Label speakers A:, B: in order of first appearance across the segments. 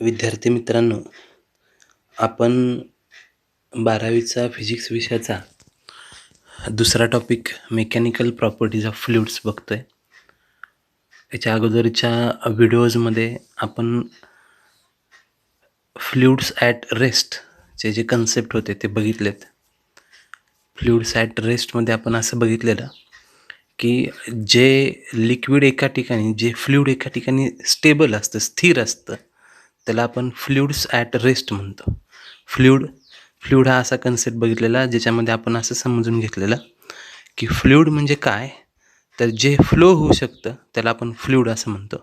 A: विद्यार्थी मित्रांनो, आपण 12वीचा फिजिक्स विषयाचा दुसरा topic mechanical properties of fluids बघतोय. याच्या अगोदरच्या व्हिडिओजमध्ये आपण फ्लुइड्स ॲट रेस्टचे जे कन्सेप्ट होते ते बघितलेत. फ्लुइड्स ॲट रेस्टमध्ये आपण असं बघितलेलं की जे लिक्विड एका ठिकाणी, जे फ्लुइड एका ठिकाणी स्टेबल असतं, स्थिर असतं, त्याला आपण फ्लुइड्स ॲट रेस्ट म्हणतो. फ्लुइड हा असा कन्सेप्ट बघितलेला ज्याच्यामध्ये आपण असं समजून घेतलेलं की फ्लुइड म्हणजे काय, तर जे फ्लो होऊ शकतं त्याला आपण फ्लुइड असं म्हणतो.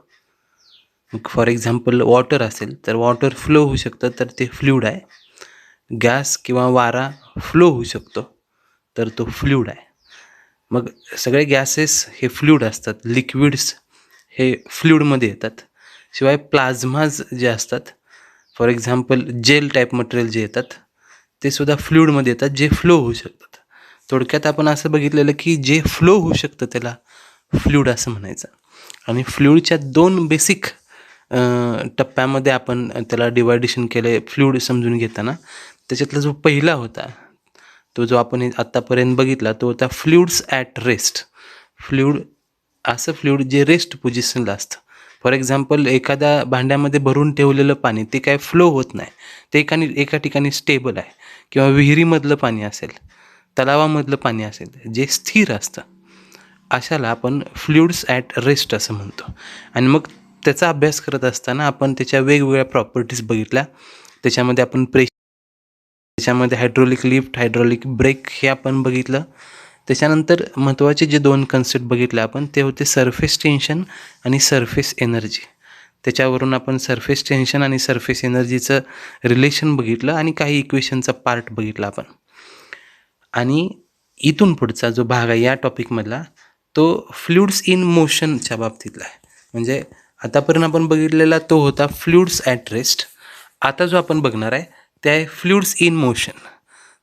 A: मग फॉर एक्झाम्पल वॉटर असेल तर वॉटर फ्लो होऊ शकतं तर ते फ्लुइड आहे. गॅस किंवा वारा फ्लो होऊ शकतो तर तो फ्लुइड आहे. मग सगळे गॅसेस हे फ्लुइड असतात, लिक्विड्स हे फ्लुइडमध्ये येतात. शिवाय प्लाझ्माज जे असतात, for example gel type material जे येतात ते सुद्धा फ्लुइडमध्ये येतात, जे फ्लो होऊ शकतात. थोडक्यात आपण असं बघितलेलं की जे फ्लो होऊ शकतं त्याला फ्लुइड असं म्हणायचं. आणि फ्लुइडच्या दोन बेसिक टप्प्यामध्ये आपण त्याला डिवायडेशन केलं फ्लुइड समजून घेताना. त्याच्यातला जो पहिला होता, तो जो आपण आत्तापर्यंत बघितला, तो होता फ्लुइड्स ॲट रेस्ट. असं फ्लुइड जे रेस्ट पोझिशनला असतं. फॉर एक्झाम्पल एखाद्या भांड्यामध्ये भरून ठेवलेलं पाणी ते काय फ्लो होत नाही, ते एका ठिकाणी स्टेबल आहे. किंवा विहिरीमधलं पाणी असेल, तलावामधलं पाणी असेल, जे स्थिर असतं, अशाला आपण फ्लुइड्स ॲट रेस्ट असं म्हणतो. आणि मग त्याचा अभ्यास करत असताना आपण त्याच्या वेगवेगळ्या प्रॉपर्टीज बघितल्या. त्याच्यामध्ये आपण त्याच्यामध्ये हायड्रोलिक लिफ्ट, हायड्रोलिक ब्रेक हे आपण बघितलं. त्याच्यानंतर महत्त्वाचे जे दोन कन्सेप्ट बघितले आपण ते होते सरफेस टेन्शन आणि सरफेस एनर्जी. त्याच्यावरून आपण सरफेस टेन्शन आणि सरफेस एनर्जीचं रिलेशन बघितलं आणि काही इक्वेशनचा पार्ट बघितला आपण. आणि इथून पुढचा जो भाग आहे या टॉपिकमधला, तो फ्लुइड्स इन मोशनच्या बाबतीतला आहे. म्हणजे आतापर्यंत आपण बघितलेला तो होता फ्लुइड्स ॲट रेस्ट. आता जो आपण बघणार आहे ते आहे फ्लुइड्स इन मोशन.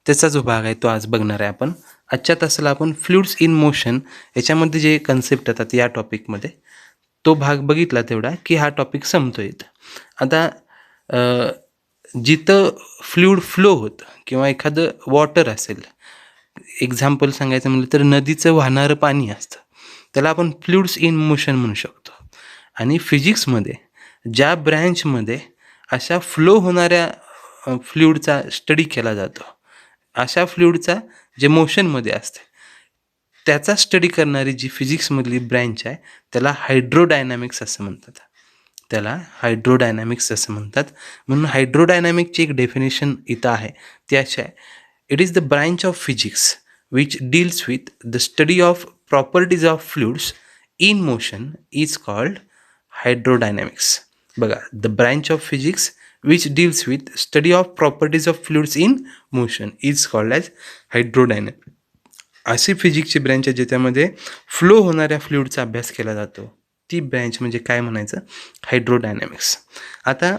A: त्याचा जो भाग आहे तो आज बघणार आहे आपण. आजच्या तासाला आपण फ्लुइड्स इन मोशन याच्यामध्ये जे कन्सेप्ट येतात या टॉपिकमध्ये, तो भाग बघितला तेवढा की हा टॉपिक संपतो येतं. आता जिथं फ्लुइड फ्लो होतं किंवा एखादं वॉटर असेल, एक्झाम्पल सांगायचं म्हटलं तर नदीचं वाहणारं पाणी असतं, त्याला आपण फ्लुइड्स इन मोशन म्हणू शकतो. आणि फिजिक्समध्ये ज्या ब्रँचमध्ये अशा फ्लो होणाऱ्या फ्लुइडचा स्टडी केला जातो, अशा फ्लुइडचा जे मोशनमध्ये असते त्याचा स्टडी करणारी जी फिजिक्समधली ब्रँच आहे त्याला हायड्रोडायनॅमिक्स असं म्हणतात. म्हणून हायड्रोडायनॅमिकची एक डेफिनेशन इथं आहे, ती अशी आहे: it is the branch of physics which deals with the study of properties of fluids in motion is called hydrodynamics. बघा, the branch of physics which deals with study of properties of fluids in motion is called as hydrodynamics. अशी फिजिक्सची branch आहे ज्याच्यामध्ये flow होणाऱ्या फ्लुइडचा अभ्यास केला जातो, ती ब्रँच म्हणजे काय म्हणायचं? हायड्रोडायनॅमिक्स. आता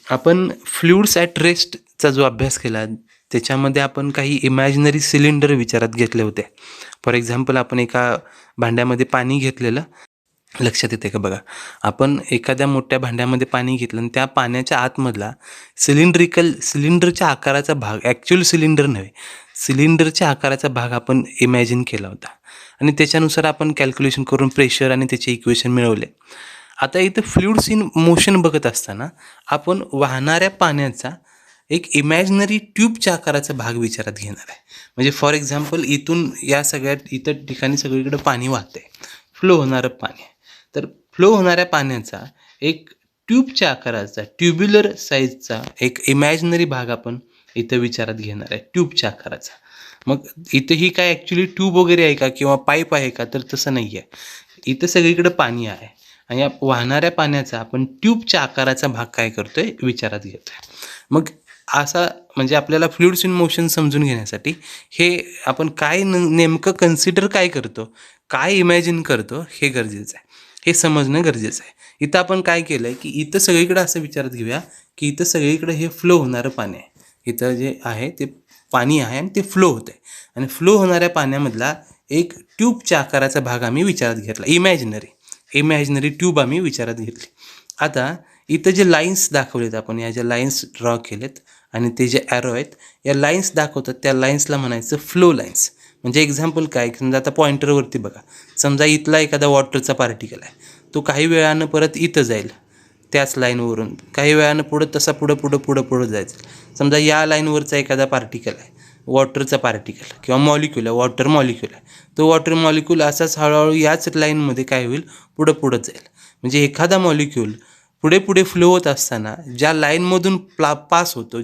A: आपण फ्लुइड्स ॲट रेस्टचा जो अभ्यास केला त्याच्यामध्ये आपण काही इमॅजिनरी सिलेंडर विचारात घेतले होते. फॉर एक्झाम्पल आपण एका भांड्यामध्ये पाणी घेतलेलं, लक्षात येते का? बघा, आपण एखाद्या मोठ्या भांड्यामध्ये पाणी घेतलं आणि त्या पाण्याच्या आतमधला सिलेंडरच्या आकाराचा भाग, ॲक्च्युअल सिलेंडर नव्हे, सिलेंडरच्या आकाराचा भाग आपण इमॅजिन केला होता आणि त्याच्यानुसार आपण कॅल्क्युलेशन करून प्रेशर आणि त्याचे इक्वेशन मिळवले. आता इथं फ्लुइड्स इन मोशन बघत असताना आपण वाहणाऱ्या पाण्याचा एक इमॅजिनरी ट्यूबच्या आकाराचा भाग विचारात घेणार आहे. म्हणजे फॉर एक्झाम्पल इतर ठिकाणी सगळीकडे पाणी वाहते, फ्लो होणारं पाणी. तर फ्लो होणाऱ्या पाण्याचा एक ट्यूबच्या आकाराचा, ट्युब्युलर साईजचा एक इमॅजिनरी भाग आपण इथं विचारात घेणार आहे, ट्यूबच्या आकाराचा. मग इथं ही काय ॲक्च्युली ट्यूब वगैरे आहे का किंवा पाईप आहे का? तर तसं नाही आहे. इथं सगळीकडे पाणी आहे आणि या वाहणाऱ्या पाण्याचा आपण ट्यूबच्या आकाराचा भाग काय करतोय? विचारात घेतोय. मग असा म्हणजे आपल्याला फ्लुइड्स इन मोशन समजून घेण्यासाठी हे आपण काय नेमकं कन्सिडर काय करतो, काय इमॅजिन करतो, हे गरजेचं आहे, हे समजणं गरजेचं आहे. इथं आपण काय केलं आहे की इथं सगळीकडे असं विचारात घेऊया की इथं सगळीकडे हे फ्लो होणारं पाणी आहे. इथं जे आहे ते पाणी आहे आणि ते फ्लो होतं आहे आणि फ्लो होणाऱ्या पाण्यामधला एक ट्यूबच्या आकाराचा भाग आम्ही विचारात घेतला, इमॅजिनरी ट्यूब आम्ही विचारात घेतली. आता इथं जे लाईन्स दाखवलेत आपण, या ज्या लाईन्स ड्रॉ केलेत आणि ते जे ॲरो आहेत, या लाईन्स दाखवतात, त्या लाईन्सला म्हणायचं फ्लो लाईन्स. म्हणजे एक्झाम्पल काय, समजा आता पॉइंटरवरती बघा, समजा इथला एखादा वॉटरचा पार्टिकल आहे, तो काही वेळानं परत इथं जाईल त्याच लाईनवरून, काही वेळानं पुढं तसा पुढं जायचं. समजा या लाईनवरचा एखादा पार्टिकल आहे, वॉटरचा पार्टिकल किंवा मॉलिक्यूल आहे, वॉटर मॉलिक्यूल आहे, तो वॉटर मॉलिक्यूल असाच हळूहळू याच लाईनमध्ये काय होईल, पुढं जाईल. म्हणजे एखादा मॉलिक्यूल पुढे फ्लो होत असताना ज्या लाईनमधून पास होतो,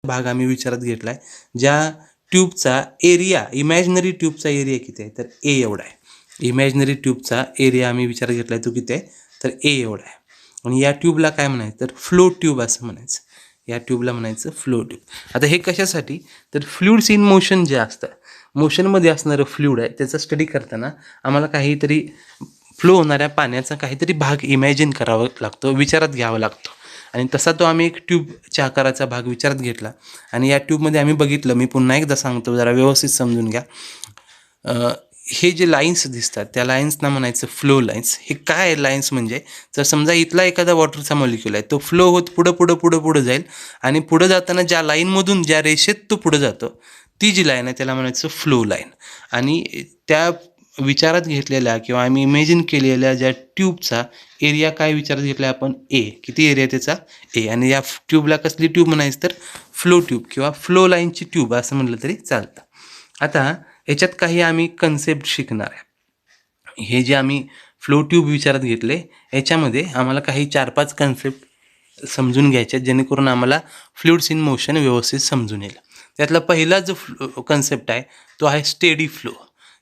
A: भाग आम्ही विचारात घेतला आहे, ज्या ट्यूबचा एरिया, इमॅजिनरी ट्यूबचा एरिया किती आहे, तर ए एवढा आहे. इमॅजिनरी ट्यूबचा एरिया आम्ही विचारात घेतला आहे, तो किती आहे, तर ए एवढा आहे. आणि या ट्यूबला काय म्हणायचं, तर फ्लो ट्यूब असं म्हणायचं. या ट्यूबला म्हणायचं फ्लो ट्यूब. आता हे कशासाठी, तर फ्लुइड्स इन मोशन जे असतं, मोशनमध्ये असणारं फ्लुइड आहे, त्याचा स्टडी करताना आम्हाला काहीतरी फ्लो होणाऱ्या पाण्याचा काहीतरी भाग इमॅजिन करावा लागतो, विचारात घ्यावा लागतो. आणि तसा तो आम्ही एक ट्यूबच्या आकाराचा भाग विचारात घेतला आणि या ट्यूबमध्ये आम्ही बघितलं, मी पुन्हा एकदा सांगतो, जरा व्यवस्थित समजून घ्या. हे जे लाईन्स दिसतात त्या लाईन्सना म्हणायचं फ्लो लाईन्स. हे काय आहे लाईन्स म्हणजे, जर समजा इथला एखादा वॉटरचा मॉलिक्यूल आहे, तो फ्लो होत पुढं जाईल आणि पुढं जाताना ज्या लाईनमधून, ज्या रेषेत तो पुढं जातो, ती जी लाईन आहे त्याला म्हणायचं फ्लो लाईन. आणि त्या विचारात घेतलेल्या किंवा आम्ही इमेजिन केलेल्या ज्या ट्यूबचा एरिया काय विचारात घेतला आपण, ए. किती एरिया त्याचा, ए. आणि या ट्यूबला कसली ट्यूब म्हणायचं, तर फ्लो ट्यूब किंवा फ्लो लाईनची ट्यूब असं म्हटलं तरी चालतं. आता याच्यात काही आम्ही कन्सेप्ट शिकणार आहे. हे जे आम्ही फ्लो ट्यूब विचारात घेतले, याच्यामध्ये आम्हाला काही 4-5 कन्सेप्ट समजून घ्यायचे आहेत, जेणेकरून आम्हाला फ्लुइड्स इन मोशन व्यवस्थित समजून येईल. त्यातला पहिला जो कन्सेप्ट आहे तो आहे स्टेडी फ्लो.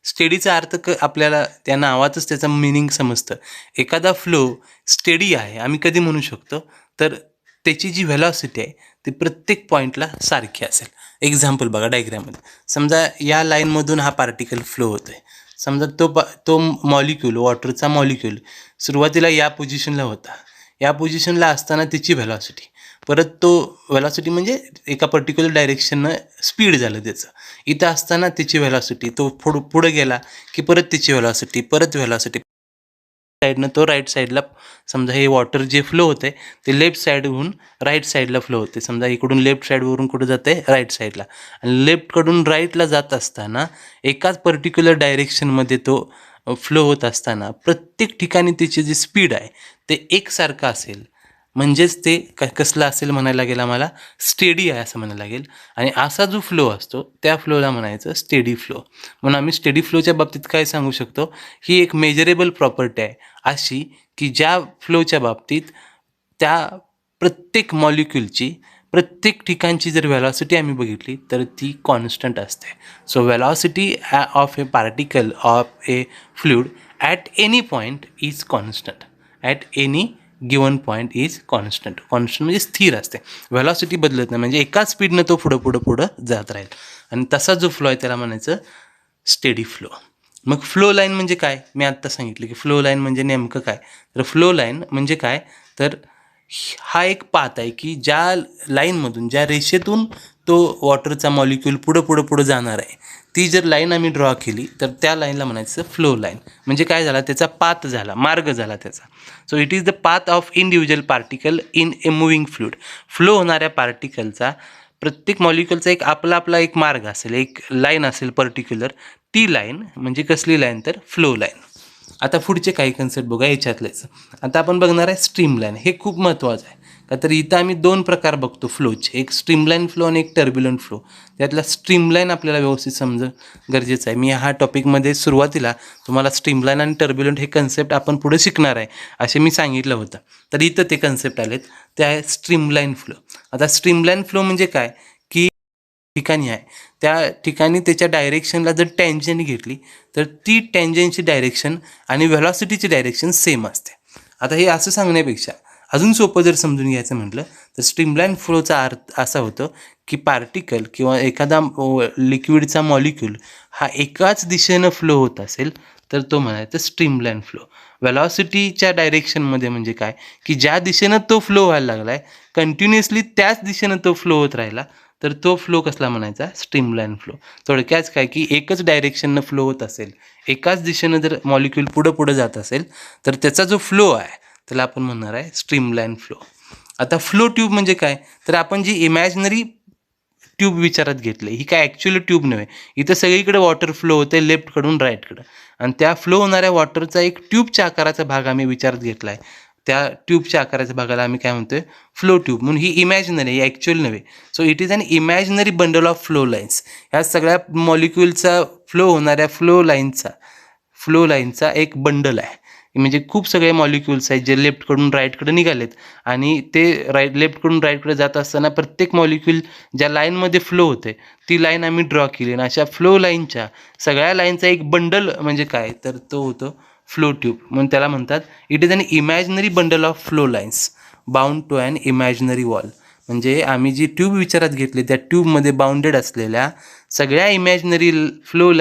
A: स्टेडीचा अर्थ आपल्याला त्या नावातच त्याचं मिनिंग समजतं. एखादा फ्लो स्टेडी आहे आम्ही कधी म्हणू शकतो, तर त्याची जी व्हेलॉसिटी आहे ती प्रत्येक पॉईंटला सारखी असेल. एक्झाम्पल बघा डायग्राममध्ये, समजा या लाईनमधून हा पार्टिकल फ्लो होतो आहे. समजा तो मॉलिक्यूल, वॉटरचा मॉलिक्यूल सुरुवातीला या पोझिशनला होता, या पोझिशनला असताना त्याची व्हेलॉसिटी, परत तो व्हेलॉसिटी म्हणजे एका पर्टिक्युलर डायरेक्शननं स्पीड झालं त्याचं, इथं असताना त्याची व्हेलॉसिटी, तो पुढं गेला की परत त्याची व्हेलॉसिटी, परत व्हेलॉसिटी, साईडनं तो राईट साईडला, समजा हे वॉटर जे फ्लो होते ते लेफ्ट साईडहून राईट साईडला फ्लो होते. समजा इकडून लेफ्ट साईडवरून कुठं जाते, राईट साईडला, आणि लेफ्टकडून राईटला जात असताना एकाच पर्टिक्युलर डायरेक्शनमध्ये तो फ्लो होत असताना प्रत्येक ठिकाणी त्याची जी स्पीड आहे ते एकसारखं असेल, म्हणजेच ते कसलं असेल म्हणायला लागेल, आम्हाला स्टेडी आहे असं म्हणायला लागेल. आणि असा जो फ्लो असतो त्या फ्लोला म्हणायचं स्टेडी फ्लो. म्हणून आम्ही स्टेडी फ्लोच्या बाबतीत काय सांगू शकतो, ही एक मेजरेबल प्रॉपर्टी आहे अशी, की ज्या फ्लोच्या बाबतीत त्या प्रत्येक मॉलिक्यूलची प्रत्येक ठिकाणची जर व्हेलॉसिटी आम्ही बघितली तर ती कॉन्स्टंट असते. So velocity of A particle of A fluid at any point is constant. At any given point is constant. Constant म्हणजे स्थिर असते, व्हेलॉसिटी बदलत नाही, म्हणजे एकाच स्पीडनं तो पुढं जात राहील. आणि तसा जो फ्लो आहे त्याला म्हणायचं स्टेडी फ्लो. मग फ्लो लाईन म्हणजे काय, मी आत्ता सांगितलं की फ्लो लाईन म्हणजे नेमकं काय. तर फ्लो लाईन म्हणजे काय, तर हा एक पाथ आहे की ज्या लाईनमधून, ज्या रेषेतून तो वॉटरचा मॉलिक्यूल पुढं जाणार आहे, ती जर लाईन आम्ही ड्रॉ केली तर त्या लाईनला म्हणायचं फ्लो लाईन. म्हणजे काय झाला, त्याचा पाथ झाला, मार्ग झाला त्याचा. So it is the path of individual particle in A moving fluid. Flow होणाऱ्या पार्टिकलचा, प्रत्येक मॉलिक्यूलचा एक आपला एक मार्ग असेल, एक लाईन असेल पर्टिक्युलर, ती लाईन म्हणजे कसली लाईन, तर फ्लो लाईन. आता पुढचे काही कन्सेप्ट बघा याच्यातलेच. आता आपण बघणार आहे स्ट्रीमलाईन. हे खूप महत्त्वाचं आहे का, तर इथं आम्ही 2 प्रकार बघतो फ्लोचे, एक स्ट्रीमलाईन फ्लो आणि एक टर्ब्युलंट फ्लो. त्यातला स्ट्रीमलाईन आपल्याला व्यवस्थित समजणं गरजेचं आहे. मी ह्या टॉपिकमध्ये सुरुवातीला तुम्हाला स्ट्रीमलाईन आणि टर्ब्युलंट हे कन्सेप्ट आपण पुढे शिकणार आहे असे मी सांगितलं होतं. तर इथं ते कन्सेप्ट आलेत, ते आहे स्ट्रीमलाईन फ्लो. आता स्ट्रीमलाईन फ्लो म्हणजे काय, की ठिकाणी आहे त्या ठिकाणी त्याच्या डायरेक्शनला जर टँजंट घेतली तर ती टँजंटची डायरेक्शन आणि व्हेलॉसिटीची डायरेक्शन सेम असते. आता हे असं सांगण्यापेक्षा अजून सोपं जर समजून घ्यायचं म्हटलं तर स्ट्रीमलाईन फ्लोचा अर्थ असा होतो की पार्टिकल किंवा एखादा लिक्विडचा मॉलिक्यूल हा एकाच दिशेनं फ्लो होत असेल तर तो म्हणायचं स्ट्रीमलाईन फ्लो. व्हेलॉसिटीच्या डायरेक्शनमध्ये म्हणजे काय, की ज्या दिशेनं तो फ्लो व्हायला लागला आहे कंटिन्युअसली त्याच दिशेनं तो फ्लो होत राहिला तर तो फ्लो कसला म्हणायचा, स्ट्रीमलाईन फ्लो. थोडक्यात काय, की एकच डायरेक्शननं फ्लो होत असेल, एकाच दिशेनं जर मॉलिक्यूल पुढं जात असेल तर त्याचा जो फ्लो आहे त्याला आपण म्हणणार आहे स्ट्रीमलाईन फ्लो. आता फ्लो ट्यूब म्हणजे काय, तर आपण जी इमॅजिनरी ट्यूब विचारात घेतले, ही काय ॲक्च्युअली ट्यूब नव्हे. इथं सगळीकडे वॉटर फ्लो होते लेफ्टकडून राईटकडं, आणि त्या फ्लो होणाऱ्या वॉटरचा एक ट्यूबच्या आकाराचा भाग आम्ही विचारात घेतला आहे. त्या ट्यूबच्या आकाराच्या भागाला आम्ही काय म्हणतोय, फ्लो ट्यूब. म्हणून ही इमॅजिनरी, ही ॲक्च्युअल नव्हे. So it is an imaginary bundle of flow lines. ह्या सगळ्या मॉलिक्युलचा फ्लो होणाऱ्या फ्लो लाईनचा एक बंडल आहे. म्हणजे खूप सगळे मॉलिक्युल्स आहेत जे लेफ्टकडून राईटकडे निघालेत, आणि ते लेफ्टकडून राईटकडे जात असताना प्रत्येक मॉलिक्युल ज्या लाईनमध्ये फ्लो होते ती लाईन आम्ही ड्रॉ केली, आणि अशा फ्लो लाईनच्या सगळ्या लाईनचा एक बंडल म्हणजे काय, तर तो होतो फ्लो ट्यूब. म्हणून त्याला म्हणतात it is an imaginary bundle of flow lines bound to an imaginary wall. म्हणजे आम्ही जी ट्यूब विचारात घेतली त्या ट्यूबमध्ये बाउंडेड असलेल्या सगळ्या इमॅजिनरी फ्लो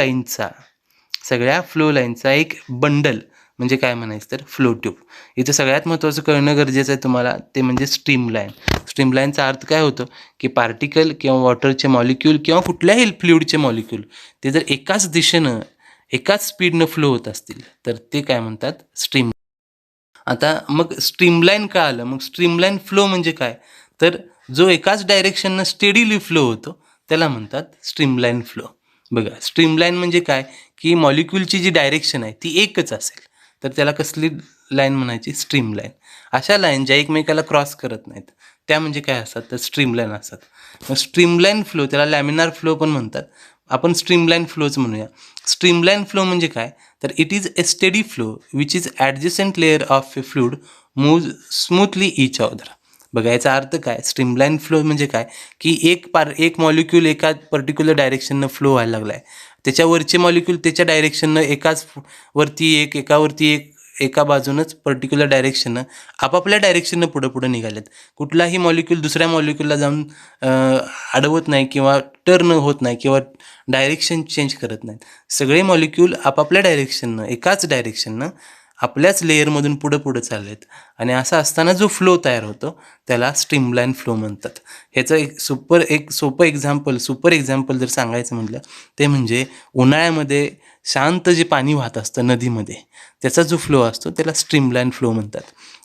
A: लाईनचा एक बंडल म्हणजे काय म्हणायचं, तर फ्लो ट्यूब. इथं सगळ्यात महत्त्वाचं कळणं गरजेचं आहे तुम्हाला, ते म्हणजे स्ट्रीमलाईन. स्ट्रीमलाईनचा अर्थ काय होतो, की पार्टिकल किंवा वॉटरचे मॉलिक्यूल किंवा कुठल्याही फ्लुइडचे मॉलिक्यूल ते जर एकाच दिशेनं एकाच स्पीडनं फ्लो होत असतील तर ते काय म्हणतात, स्ट्रीम. आता मग स्ट्रीमलाईन का आलं, मग स्ट्रीमलाईन फ्लो म्हणजे काय, तर जो एकाच डायरेक्शननं स्टेडीली फ्लो होतो त्याला म्हणतात स्ट्रीमलाईन फ्लो. बघा, स्ट्रीमलाईन म्हणजे काय, की मॉलिक्यूलची जी डायरेक्शन आहे ती एकच असेल तर त्याला कसली लाईन म्हणायची, स्ट्रीमलाईन. अशा लाईन ज्या एकमेकाला क्रॉस करत नाहीत त्या म्हणजे काय असतात, तर स्ट्रीमलाईन असतात. मग स्ट्रीमलाईन फ्लो, त्याला लॅमिनार फ्लो पण म्हणतात, आपण स्ट्रीमलाईन फ्लोच म्हणूया. स्ट्रीमलाईन फ्लो म्हणजे काय, तर it is a steady flow which is adjacent layer of a fluid move smoothly each other. बघा, याचा अर्थ काय, स्ट्रीमलाईन फ्लो म्हणजे काय, की एक मॉलिक्यूल एका पर्टिक्युलर डायरेक्शननं फ्लो व्हायला लागला आहे, त्याच्यावरचे मॉलिक्यूल त्याच्या डायरेक्शननं एकावरती एक एका बाजूनच पर्टिक्युलर डायरेक्शननं आपापल्या डायरेक्शननं पुढं निघालेत. कुठलाही मॉलिक्यूल दुसऱ्या मॉलिक्यूलला जाऊन अडवत नाही किंवा टर्न होत नाही किंवा डायरेक्शन चेंज करत नाहीत. सगळे मॉलिक्यूल आपापल्या डायरेक्शननं एकाच डायरेक्शननं आपल्याच लेअरमधून पुढं चाललेत, आणि असं असताना जो फ्लो तयार होतो त्याला स्ट्रीमलाईन फ्लो म्हणतात. ह्याचं एक सोपं एक्झाम्पल जर सांगायचं म्हटलं ते म्हणजे उन्हाळ्यामध्ये शांत जे पाणी वाहत असतं नदीमध्ये, त्याचा जो फ्लो असतो त्याला स्ट्रीमलाईन फ्लो म्हणतात.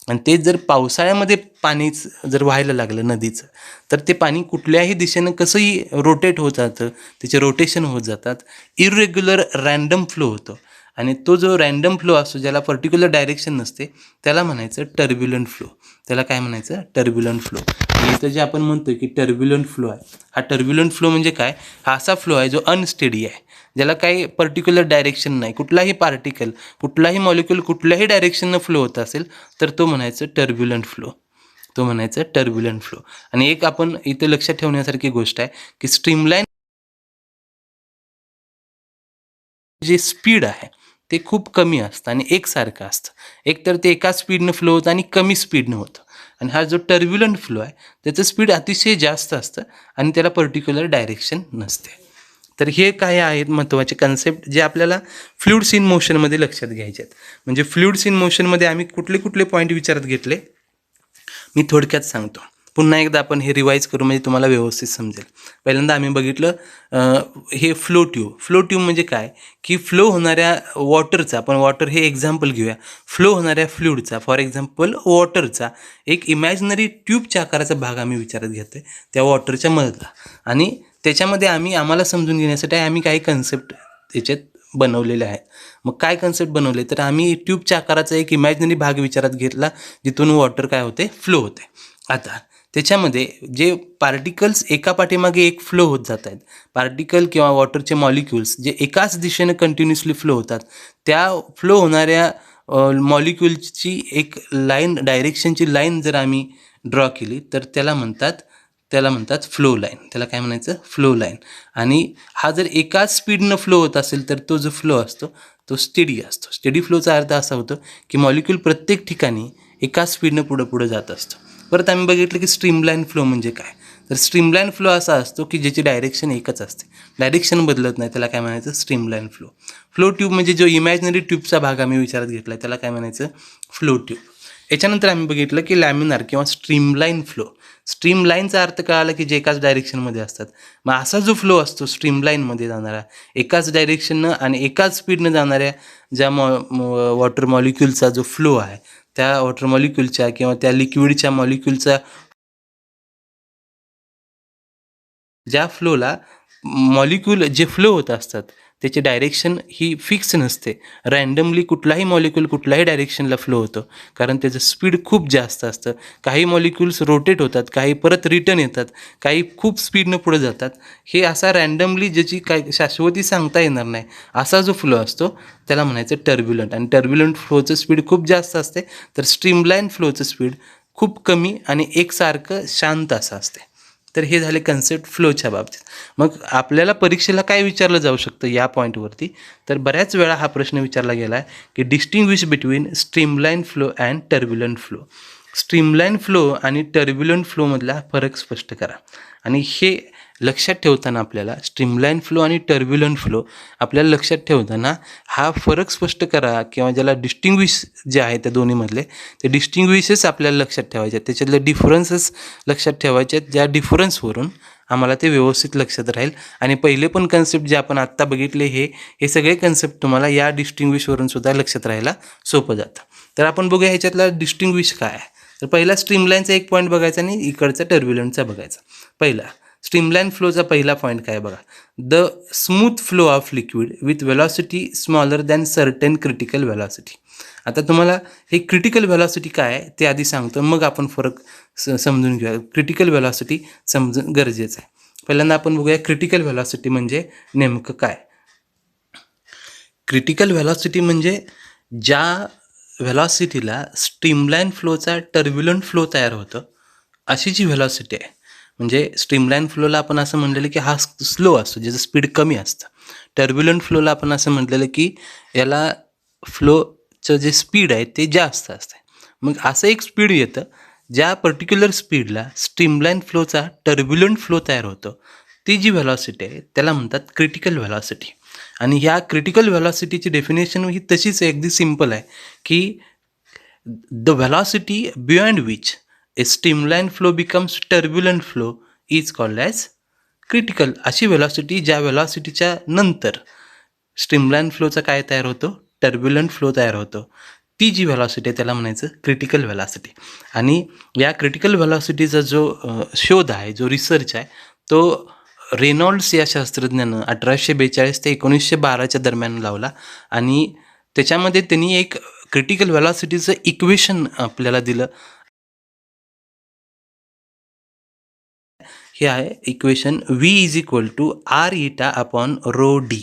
A: आणि ते जर पावसाळ्यामध्ये पाणीच जर व्हायला लागलं नदीचं, तर ते पाणी कुठल्याही दिशेनं कसंही रोटेट होत जातं, त्याचे रोटेशन होत जातात, इरेग्युलर रँडम फ्लो होतो. आणि तो जो रँडम फ्लो असतो ज्याला पर्टिक्युलर डायरेक्शन नसते त्याला म्हणायचं टर्ब्युलंट फ्लो. त्याला काय म्हणायचं, टर्ब्युलंट फ्लो. इथं जे आपण म्हणतो की टर्ब्युलंट फ्लो आहे, हा टर्ब्युलंट फ्लो म्हणजे काय, हा असा फ्लो आहे जो अनस्टेडी आहे, ज्याला काही पर्टिक्युलर डायरेक्शन नाही. कुठलाही पार्टिकल, कुठलाही मॉलिक्यूल कुठल्याही डायरेक्शननं फ्लो होत असेल तर तो म्हणायचं टर्ब्युलंट फ्लो. आणि एक आपण इथं लक्षात ठेवण्यासारखी गोष्ट आहे की स्ट्रीमलाईन जे स्पीड आहे ते खूप कमी असतं आणि एकसारखं असतं. एकतर ते एका स्पीडनं फ्लो होतं आणि कमी स्पीडनं होतं. आणि हा जो टर्ब्युलंट फ्लो आहे त्याचं स्पीड अतिशय जास्त असतं आणि त्याला पर्टिक्युलर डायरेक्शन नसते. तर हे काय आहेत महत्त्वाचे कन्सेप्ट जे आपल्याला फ्लुइड्स इन मोशनमध्ये लक्षात घ्यायचे आहेत. म्हणजे फ्लुइड्स इन मोशनमध्ये आम्ही कुठले पॉईंट विचारात घेतले मी थोडक्यात सांगतो. पुन्हा एकदा आपण हे रिवाईज करू म्हणजे तुम्हाला व्यवस्थित समजेल. पहिल्यांदा आम्ही बघितलं हे फ्लो ट्यूब म्हणजे काय, की फ्लो होणाऱ्या वॉटरचा, आपण वॉटर हे एक्झाम्पल घेऊया, फ्लो होणाऱ्या फ्लुइडचा फॉर एक्झाम्पल वॉटरचा एक इमॅजिनरी ट्यूबच्या आकाराचा भाग आम्ही विचारात घेतोय त्या वॉटरच्या मधला. आणि त्याच्यामध्ये आम्हाला समजून घेण्यासाठी आम्ही काही कन्सेप्ट त्याच्यात बनवलेले आहेत. मग काय कन्सेप्ट बनवले, तर आम्ही ट्यूबच्या आकाराचा एक इमॅजिनरी भाग विचारात घेतला जिथून वॉटर काय होते, फ्लो होते. आता त्याच्यामध्ये जे पार्टिकल्स एका पाठीमागे एक फ्लो होत जात आहेत, पार्टिकल किंवा वॉटरचे मॉलिक्युल्स जे एकाच दिशेनं कंटिन्युअसली फ्लो होतात, त्या फ्लो होणाऱ्या मॉलिक्युल्सची एक डायरेक्शनची लाईन जर आम्ही ड्रॉ केली तर त्याला म्हणतात फ्लो लाईन. त्याला काय म्हणायचं, फ्लो लाईन. आणि हा जर एकाच स्पीडनं फ्लो होत असेल तर तो जो फ्लो असतो तो स्टेडी असतो. स्टेडी फ्लोचा अर्थ असा होतो की मॉलिक्यूल प्रत्येक ठिकाणी एकाच स्पीडनं पुढं जात असतो. परत आम्ही बघितलं की स्ट्रीमलाईन फ्लो म्हणजे काय, तर स्ट्रीमलाईन फ्लो असा असतो की ज्याची डायरेक्शन एकच असते, डायरेक्शन बदलत नाही, त्याला काय म्हणायचं, स्ट्रीमलाईन फ्लो. फ्लो ट्यूब म्हणजे जो इमॅजिनरी ट्यूबचा भाग आम्ही विचारात घेतला आहे त्याला काय म्हणायचं, फ्लो ट्यूब. याच्यानंतर आम्ही बघितलं की लॅमिनार किंवा स्ट्रीमलाईन फ्लो. स्ट्रीमलाईनचा अर्थ कळाला की जे एकाच डायरेक्शनमध्ये असतात. मग असा जो फ्लो असतो स्ट्रीमलाईनमध्ये जाणारा, एकाच डायरेक्शननं आणि एकाच स्पीडनं जाणाऱ्या ज्या वॉटर मॉलिक्युलचा जो फ्लो आहे त्या वॉटर मॉलिक्यूलच्या किंवा त्या लिक्विडच्या मॉलिक्यूलचा ज्या फ्लोला मॉलिक्यूल जे फ्लो होत असतात त्याची डायरेक्शन ही फिक्स नसते. रँडमली कुठलाही मॉलिक्यूल कुठल्याही डायरेक्शनला फ्लो होतो, कारण त्याचं स्पीड खूप जास्त असतं. काही मॉलिक्यूल्स रोटेट होतात, काही परत रिटर्न येतात, काही खूप स्पीडनं पुढे जातात. हे असा रँडमली ज्याची काय शाश्वती सांगता येणार नाही असा जो फ्लो असतो त्याला म्हणायचं टर्ब्युलंट. आणि टर्ब्युलंट फ्लोचं स्पीड खूप जास्त असते, तर स्ट्रीमलाईन फ्लोचं स्पीड खूप कमी आणि एकसारखं शांत असं असते. तर हे झाले कन्सेप्ट फ्लोच्या बाबतीत. मग आपल्याला परीक्षेला काय विचारलं जाऊ शकतं या पॉईंटवरती, तर बऱ्याच वेळा हा प्रश्न विचारला गेला आहे की distinguish between streamline flow and turbulent flow. Streamline flow आणि टर्ब्युलंट फ्लोमधला फरक स्पष्ट करा. आणि हे लक्षात ठेवताना आपल्याला स्ट्रीमलाईन फ्लो आणि टर्ब्युलंट फ्लो आपल्याला लक्षात ठेवताना हा फरक स्पष्ट करा, किंवा ज्याला डिस्टिंग्विश जे आहे त्या दोन्हीमधले ते डिस्टिंग्विशेस आपल्याला लक्षात ठेवायचे आहेत, त्याच्यातले डिफरन्सेस लक्षात ठेवायचे आहेत, ज्या डिफरन्सवरून आम्हाला ते व्यवस्थित लक्षात राहील. आणि पहिले पण कन्सेप्ट जे आपण आत्ता बघितले हे सगळे कन्सेप्ट तुम्हाला या डिस्टिंग्विशवरून सुद्धा लक्षात राहायला सोपं जातं. तर आपण बघूया ह्याच्यातला डिस्टिंग्विश काय आहे. तर पहिला स्ट्रीमलाईनचा एक पॉईंट बघायचा आणि इकडचा टर्ब्युलंटचा बघायचा. पहिला स्ट्रीमलाईन फ्लोचा पहिला पॉईंट काय बघा, the smooth flow of liquid with velocity smaller than certain critical velocity. आता तुम्हाला हे क्रिटिकल वेलॉसिटी काय आहे ते आधी सांगतो, मग आपण फरक समजून घेऊया. क्रिटिकल वेलॉसिटी समजून गरजेचं आहे. पहिल्यांदा आपण बघूया क्रिटिकल वेलॉसिटी म्हणजे नेमकं काय. क्रिटिकल व्हेलॉसिटी म्हणजे ज्या व्हेलॉसिटीला स्ट्रीमलाईन फ्लोचा टर्ब्युलंट फ्लो तयार होतं अशी जी व्हेलॉसिटी आहे. म्हणजे स्ट्रीमलाईन फ्लोला आपण असं म्हटलेलं की हा स्लो असतो, ज्याचं स्पीड कमी असतं. टर्ब्युलंट फ्लोला आपण असं म्हटलेलं की याला फ्लोचं जे स्पीड आहे ते जास्त असतं. मग असं एक स्पीड येतं ज्या पर्टिक्युलर स्पीडला स्ट्रीमलाईन फ्लोचा टर्ब्युलंट फ्लो तयार होतो, ती जी व्हेलॉसिटी आहे त्याला म्हणतात क्रिटिकल व्हेलॉसिटी. आणि ह्या क्रिटिकल व्हेलॉसिटीची डेफिनेशन ही तशीच आहे, अगदी सिम्पल आहे की the velocity beyond which A streamline flow becomes turbulent flow is called as critical. अशी व्हेलॉसिटी ज्या व्हेलॉसिटीच्या नंतर स्ट्रीमलाईन फ्लोचा काय तयार होतो, टर्ब्युलंट फ्लो तयार होतो, ती जी व्हेलॉसिटी आहे त्याला म्हणायचं क्रिटिकल व्हेलॉसिटी. आणि या क्रिटिकल व्हेलॉसिटीचा जो शोध आहे, जो रिसर्च आहे, तो रेनॉल्ड्स या शास्त्रज्ञानं 1842 ते 1912च्या दरम्यान लावला. आणि त्याच्यामध्ये त्यांनी एक क्रिटिकल व्हेलॉसिटीचं इक्वेशन आपल्याला दिलं. हे आहे equation V is equal to R eta upon rho D.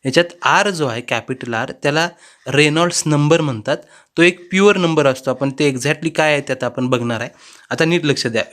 A: याच्यात आर जो आहे कॅपिटल आर त्याला रेनॉल्ड्स नंबर म्हणतात. तो एक प्युअर नंबर असतो. आपण ते एक्झॅक्टली काय आहे त्यात आपण बघणार आहे. आता नीट लक्ष द्या.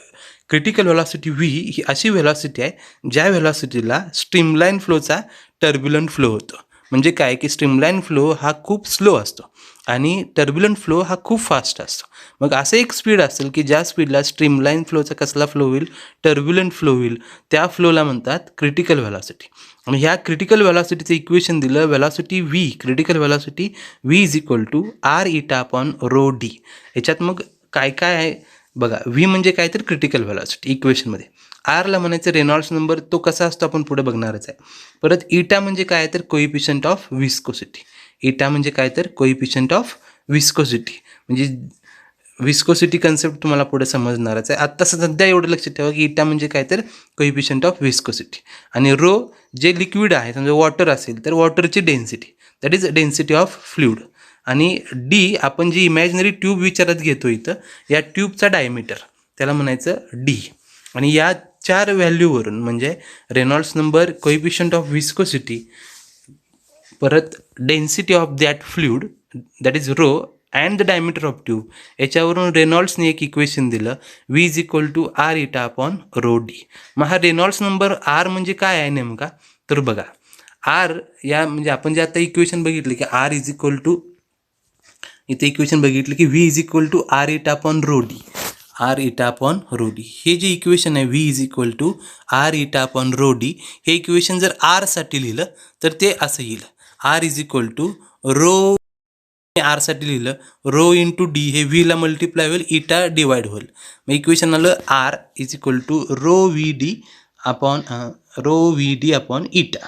A: क्रिटिकल व्हेलॉसिटी V ही अशी व्हेलॉसिटी आहे ज्या व्हेलॉसिटीला स्ट्रीमलाईन फ्लोचा टर्ब्युलंट फ्लो होतो. म्हणजे काय की स्ट्रीमलाईन फ्लो हा खूप स्लो असतो आणि टर्ब्युलंट फ्लो हा खूप फास्ट असतो. मग असं एक स्पीड असेल की ज्या स्पीडला स्ट्रीमलाईन फ्लोचा कसला फ्लो होईल, टर्ब्युलंट फ्लो होईल, त्या फ्लोला म्हणतात क्रिटिकल व्हेलॉसिटी. आणि ह्या क्रिटिकल व्हेलॉसिटीचं इक्वेशन दिलं, velocity V, critical velocity V is equal to R eta upon rho D. ह्याच्यात मग काय काय आहे बघा. V म्हणजे काय तर क्रिटिकल व्हेलॉसिटी इक्वेशनमध्ये. आरला म्हणायचं रेनॉल्ड्स नंबर, तो कसा असतो आपण पुढे बघणारच आहे. परत इटा म्हणजे काय तर कोइफिशियंट ऑफ विस्कोसिटी. इटा म्हणजे काय तर कोइफिशियंट ऑफ विस्कोसिटी. म्हणजे विस्कोसिटी कन्सेप्ट तुम्हाला पुढे समजणारच आहे. आत्ता सध्या एवढं लक्षात ठेवा की इटा म्हणजे काय तर कोइफिशियंट ऑफ विस्कोसिटी. आणि रो जे लिक्विड आहे, समजा वॉटर असेल तर वॉटरची density, that is density of fluid. आणि डी आपण जी इमॅजिनरी ट्यूब विचारात घेतो इथं, या ट्यूबचा डायमीटर त्याला म्हणायचं डी. आणि या 4 व्हॅल्यूवरून म्हणजे Reynolds number, coefficient of viscosity, परत density of that fluid that is rho and the diameter of tube, याच्यावरून रेनॉल्ड्सने एक इक्वेशन दिलं V is equal to R eta upon rho D. मग हा रेनॉल्ड्स नंबर आर म्हणजे काय आहे नेमका, तर बघा आर या म्हणजे आपण जे आता इक्वेशन बघितले की आर इज इक्वल टू, इथे इक्वेशन बघितलं की V is equal to R eta upon rho D. R eta upon rho D हे जे इक्वेशन आहे V is equal to R eta upon rho D, हे इक्वेशन जर आरसाठी लिहिलं तर ते असं येईल, R is equal to rho, आरसाठी लिहिलं रो इंटू डी, हे व्हीला मल्टिप्लाय होईल, इटा डिवाइड होईल. मग इक्वेशन आलं R is equal to rho V D upon eta.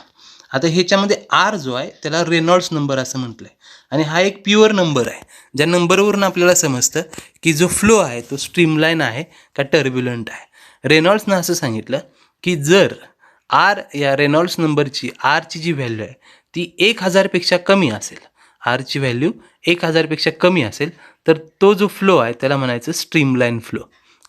A: आता ह्याच्यामध्ये आर जो आहे त्याला रेनॉल्ड्स नंबर असं म्हटलं आहे आणि हा एक प्युअर नंबर आहे, ज्या नंबरवरून आपल्याला समजतं की जो फ्लो आहे तो स्ट्रीमलाईन आहे का टर्ब्युलंट आहे. रेनॉल्ड्सनं असं सांगितलं की जर आर या रेनॉल्ड्स नंबरची आरची जी व्हॅल्यू आहे ती 1000पेक्षा कमी असेल, आरची व्हॅल्यू 1000पेक्षा कमी असेल तर तो जो फ्लो आहे त्याला म्हणायचं स्ट्रीमलाईन फ्लो.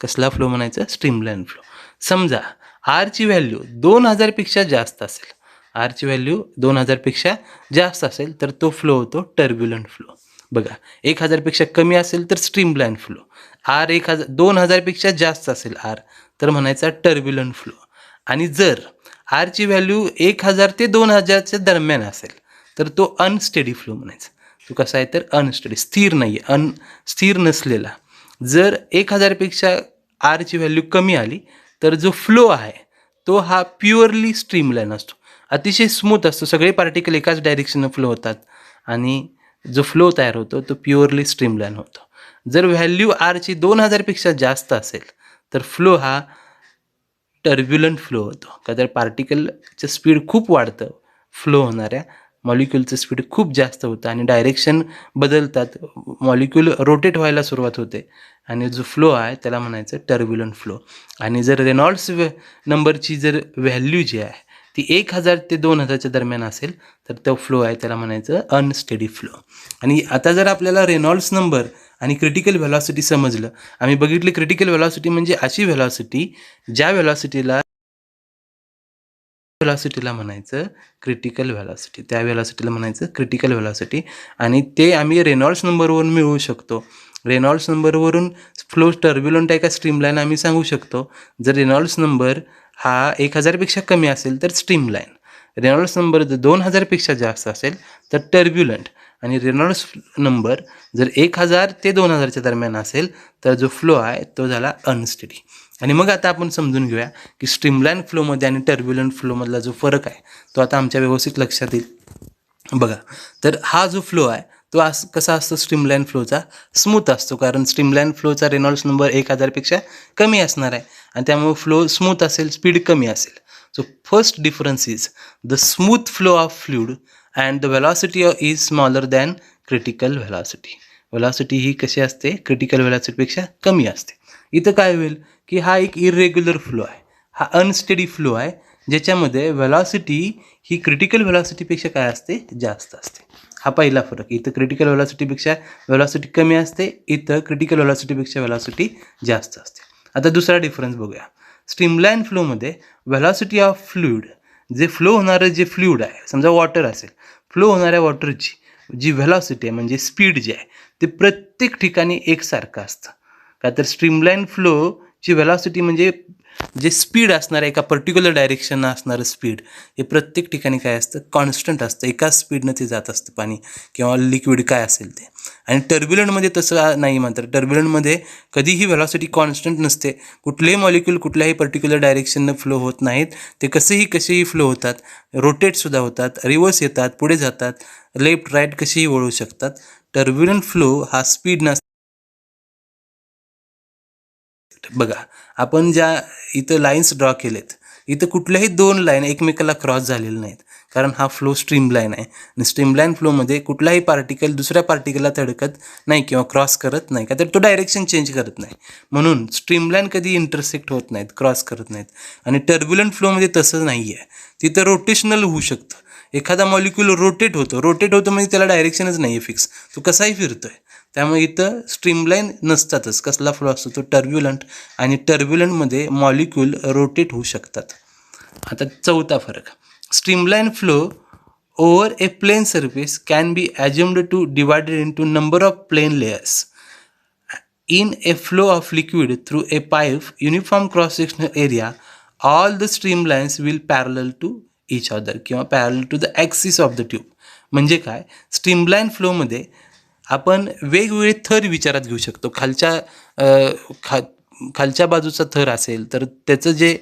A: कसला फ्लो म्हणायचं? Streamline flow. समजा आरची व्हॅल्यू 2000पेक्षा जास्त असेल, आरची व्हॅल्यू 2000पेक्षा जास्त असेल तर तो फ्लो होतो टर्ब्युलंट फ्लो. बघा 1000पेक्षा कमी असेल तर स्ट्रीमलाईन फ्लो, आर 2000पेक्षा जास्त असेल आर तर म्हणायचा टर्ब्युलंट फ्लो. आणि जर आरची व्हॅल्यू 1000 ते 2000च्या दरम्यान असेल तर तो अनस्टेडी फ्लो म्हणायचा. तो कसा आहे तर अनस्टेडी, स्थिर नाही आहे, स्थिर नसलेला. जर 1000पेक्षा आरची व्हॅल्यू कमी आली तर जो फ्लो आहे तो हा प्युअरली स्ट्रीमलाईन असतो, अतिशय स्मूथ असतो, सगळे पार्टिकल एकाच डायरेक्शननं फ्लो होतात आणि जो फ्लो तयार होतो तो प्युअरली स्ट्रीमलाईन होतो. जर व्हॅल्यू आरची 2000पेक्षा जास्त असेल तर फ्लो हा टर्ब्युलंट फ्लो होतो, का तर पार्टिकलचं स्पीड खूप वाढतं, फ्लो होणाऱ्या मॉलिक्युलचं स्पीड खूप जास्त होतं आणि डायरेक्शन बदलतात, मॉलिक्यूल रोटेट व्हायला सुरुवात होते आणि जो फ्लो आहे त्याला म्हणायचं टर्ब्युलंट फ्लो. आणि जर रेनॉल्ड्स नंबरची जर व्हॅल्यू जी आहे ती 1000 ते 2000च्या दरम्यान असेल तर तो फ्लो आहे त्याला म्हणायचं अनस्टेडी फ्लो. आणि आता जर आपल्याला रेनॉल्ड्स नंबर आणि क्रिटिकल व्हेलॉसिटी समजलं, आम्ही बघितले क्रिटिकल व्हेलॉसिटी म्हणजे अशी व्हेलॉसिटी ज्या व्हेलॉसिटीला म्हणायचं क्रिटिकल व्हेलॉसिटी, त्या व्हेलॉसिटीला म्हणायचं क्रिटिकल व्हेलॉसिटी. आणि ते आम्ही रेनॉल्ड्स नंबरवरून मिळवू शकतो. रेनॉल्ड्स नंबरवरून फ्लो टर्ब्युलंट आहे का स्ट्रीमलाईन आम्ही सांगू शकतो. जर रेनॉल्ड्स नंबर हा 1000पेक्षा कमी असेल तर स्ट्रीमलाईन, रेनॉल्ड्स नंबर जर 2000पेक्षा जास्त असेल तर टर्ब्युलंट आणि रेनॉल्ड्स नंबर जर 1000 ते 2000च्या दरम्यान असेल तर जो फ्लो आहे तो झाला अनस्टेडी. आणि मग आता आपण समजून घेऊया की स्ट्रीमलाईन फ्लोमध्ये आणि टर्ब्युलंट फ्लोमधला जो फरक आहे तो आता आमच्या व्यवस्थित लक्षात येईल. बघा, तर हा जो फ्लो आहे तो कसा असतो स्ट्रीमलाईन फ्लोचा? स्मूथ असतो, कारण स्ट्रीमलाईन फ्लोचा रेनॉल्ड्स नंबर 1000पेक्षा कमी असणार आहे आणि त्यामुळे फ्लो स्मूथ असेल, स्पीड कमी असेल. So first difference is the smooth flow of fluid and the velocity is smaller than critical velocity. Velocity ही कशी असते? क्रिटिकल व्हेलॉसिटीपेक्षा कमी असते. इथं काय होईल की हा एक इरेग्युलर फ्लो आहे, हा अनस्टेडी फ्लो आहे, ज्याच्यामध्ये व्हेलॉसिटी ही क्रिटिकल व्हेलॉसिटीपेक्षा काय असते? जास्त असते. हा पहिला फरक. इथं क्रिटिकल व्हेलॉसिटीपेक्षा व्हेलॉसिटी कमी असते, इथं क्रिटिकल व्हेलॉसिटीपेक्षा व्हेलॉसिटी जास्त असते. आता दुसरा डिफरन्स बघूया. स्ट्रीमलाईन फ्लोमध्ये व्हेलॉसिटी ऑफ फ्लुइड, जे फ्लो होणारं जे फ्लुइड आहे, समजा वॉटर असेल, फ्लो होणाऱ्या वॉटरची जी व्हेलॉसिटी आहे म्हणजे स्पीड जे आहे ते प्रत्येक ठिकाणी एकसारखं असतं. का तर स्ट्रीमलाईन फ्लोची व्हेलॉसिटी म्हणजे जे स्पीड असणार आहे, एका पर्टिक्युलर डायरेक्शननं असणारं स्पीड हे प्रत्येक ठिकाणी काय असतं? कॉन्स्टंट असतं, एकाच स्पीडनं ते जात असतं पाणी किंवा लिक्विड काय असेल ते. आणि टर्ब्युलंटमध्ये तसं नाही. मात्र टर्ब्युलंटमध्ये कधीही व्हेलॉसिटी कॉन्स्टंट नसते, कुठलेही मॉलिक्यूल कुठल्याही पर्टिक्युलर डायरेक्शननं फ्लो होत नाहीत, ते कसेही फ्लो होतात, रोटेटसुद्धा होतात, रिव्हर्स येतात, पुढे जातात, लेफ्ट राईट कसेही वळू शकतात. टर्ब्युलंट फ्लो हा स्पीड नसतो. बघा, आपण ज्या इथं लाईन्स ड्रॉ केलेत, इथं कुठल्याही दोन लाईन एकमेकाला क्रॉस झालेल्या नाहीत, कारण हा फ्लो स्ट्रीमलाईन आहे. आणि स्ट्रीमलाईन फ्लोमध्ये कुठलाही पार्टिकल दुसऱ्या पार्टिकलला धडकत नाही किंवा क्रॉस करत नाही, का तर तो डायरेक्शन चेंज करत नाही. म्हणून स्ट्रीमलाईन कधी इंटरसेक्ट होत नाहीत, क्रॉस करत नाहीत. आणि टर्ब्युलंट फ्लोमध्ये तसं नाही आहे, तिथं रोटेशनल होऊ शकतं. एखादा मॉलिक्यूल रोटेट होतं म्हणजे त्याला डायरेक्शनच नाही आहे फिक्स, तो कसाही फिरतोय. त्यामुळे इथं स्ट्रीमलाईन नसतातच. कसला फ्लो असतो? तो टर्ब्युलंट. आणि टर्ब्युलंटमध्ये मॉलिक्यूल रोटेट होऊ शकतात. आता चौथा फरक, streamline flow over a plane surface can be assumed to divided into number of plane layers. In a flow of liquid through a pipe uniform cross-sectional area, all the streamlines will parallel to each other किंवा parallel to the axis of the tube. म्हणजे काय? Streamline फ्लोमध्ये आपण वेगवेगळे थर विचारात घेऊ शकतो. खालच्या बाजूचा थर असेल तर त्याचं जे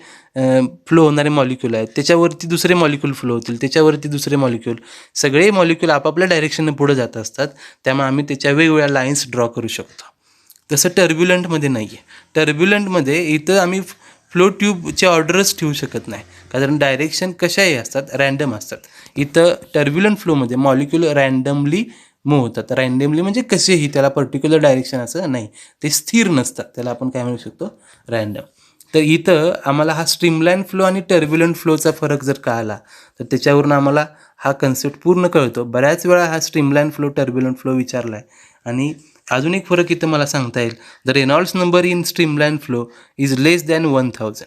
A: फ्लो होणारे मॉलिक्यूल आहेत त्याच्यावरती दुसरे मॉलिक्यूल फ्लो होतील, त्याच्यावरती दुसरे मॉलिक्यूल, सगळे मॉलिक्यूल आपापल्या डायरेक्शननं पुढे जात असतात. त्यामुळे आम्ही त्याच्या वेगवेगळ्या लाईन्स ड्रॉ करू शकतो. तसं टर्ब्युलंटमध्ये नाही आहे. टर्ब्युलंटमध्ये इथं आम्ही फ्लो ट्यूबचे ऑर्डरच ठेवू शकत नाही, कारण डायरेक्शन कशाही असतात, रँडम असतात. इथं टर्ब्युलंट फ्लोमध्ये मॉलिक्यूल रँडमली मूव्ह होतात. रँडमली म्हणजे कसेही, त्याला पर्टिक्युलर डायरेक्शन असं नाही, ते स्थिर नसतात, त्याला आपण काय म्हणू शकतो, रँडम. तर इथं आम्हाला हा स्ट्रीमलाईन फ्लो आणि टर्ब्युलंट फ्लोचा फरक जर कळाला तर त्याच्यावरून आम्हाला हा कन्सेप्ट पूर्ण कळतो. बऱ्याच वेळा हा स्ट्रीमलाईन फ्लो टर्ब्युलंट फ्लो विचारला आहे. आणि अजून एक फरक इथं मला सांगता येईल, the Reynolds number in streamline flow is less than 1000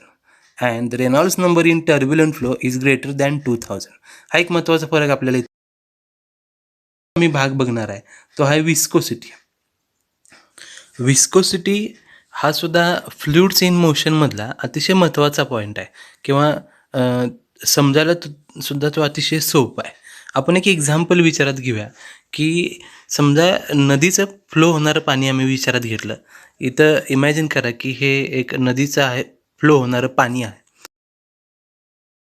A: and the Reynolds number in turbulent flow is greater than 2000. हा एक महत्त्वाचा फरक आपल्याला मी भाग बघणार आहे, तो आहे विस्कोसिटी. विस्कोसिटी हा सुद्धा फ्लुइड्स इन मोशनमधला अतिशय महत्त्वाचा पॉईंट आहे, किंवा समजायला सुद्धा तो अतिशय सोपा आहे. आपण एक एक्झाम्पल विचारात घेऊया, की समजा नदीचं फ्लो होणारं पाणी आम्ही विचारात घेतलं. इथं इमॅजिन करा की हे एक नदीचं आहे, फ्लो होणारं पाणी आहे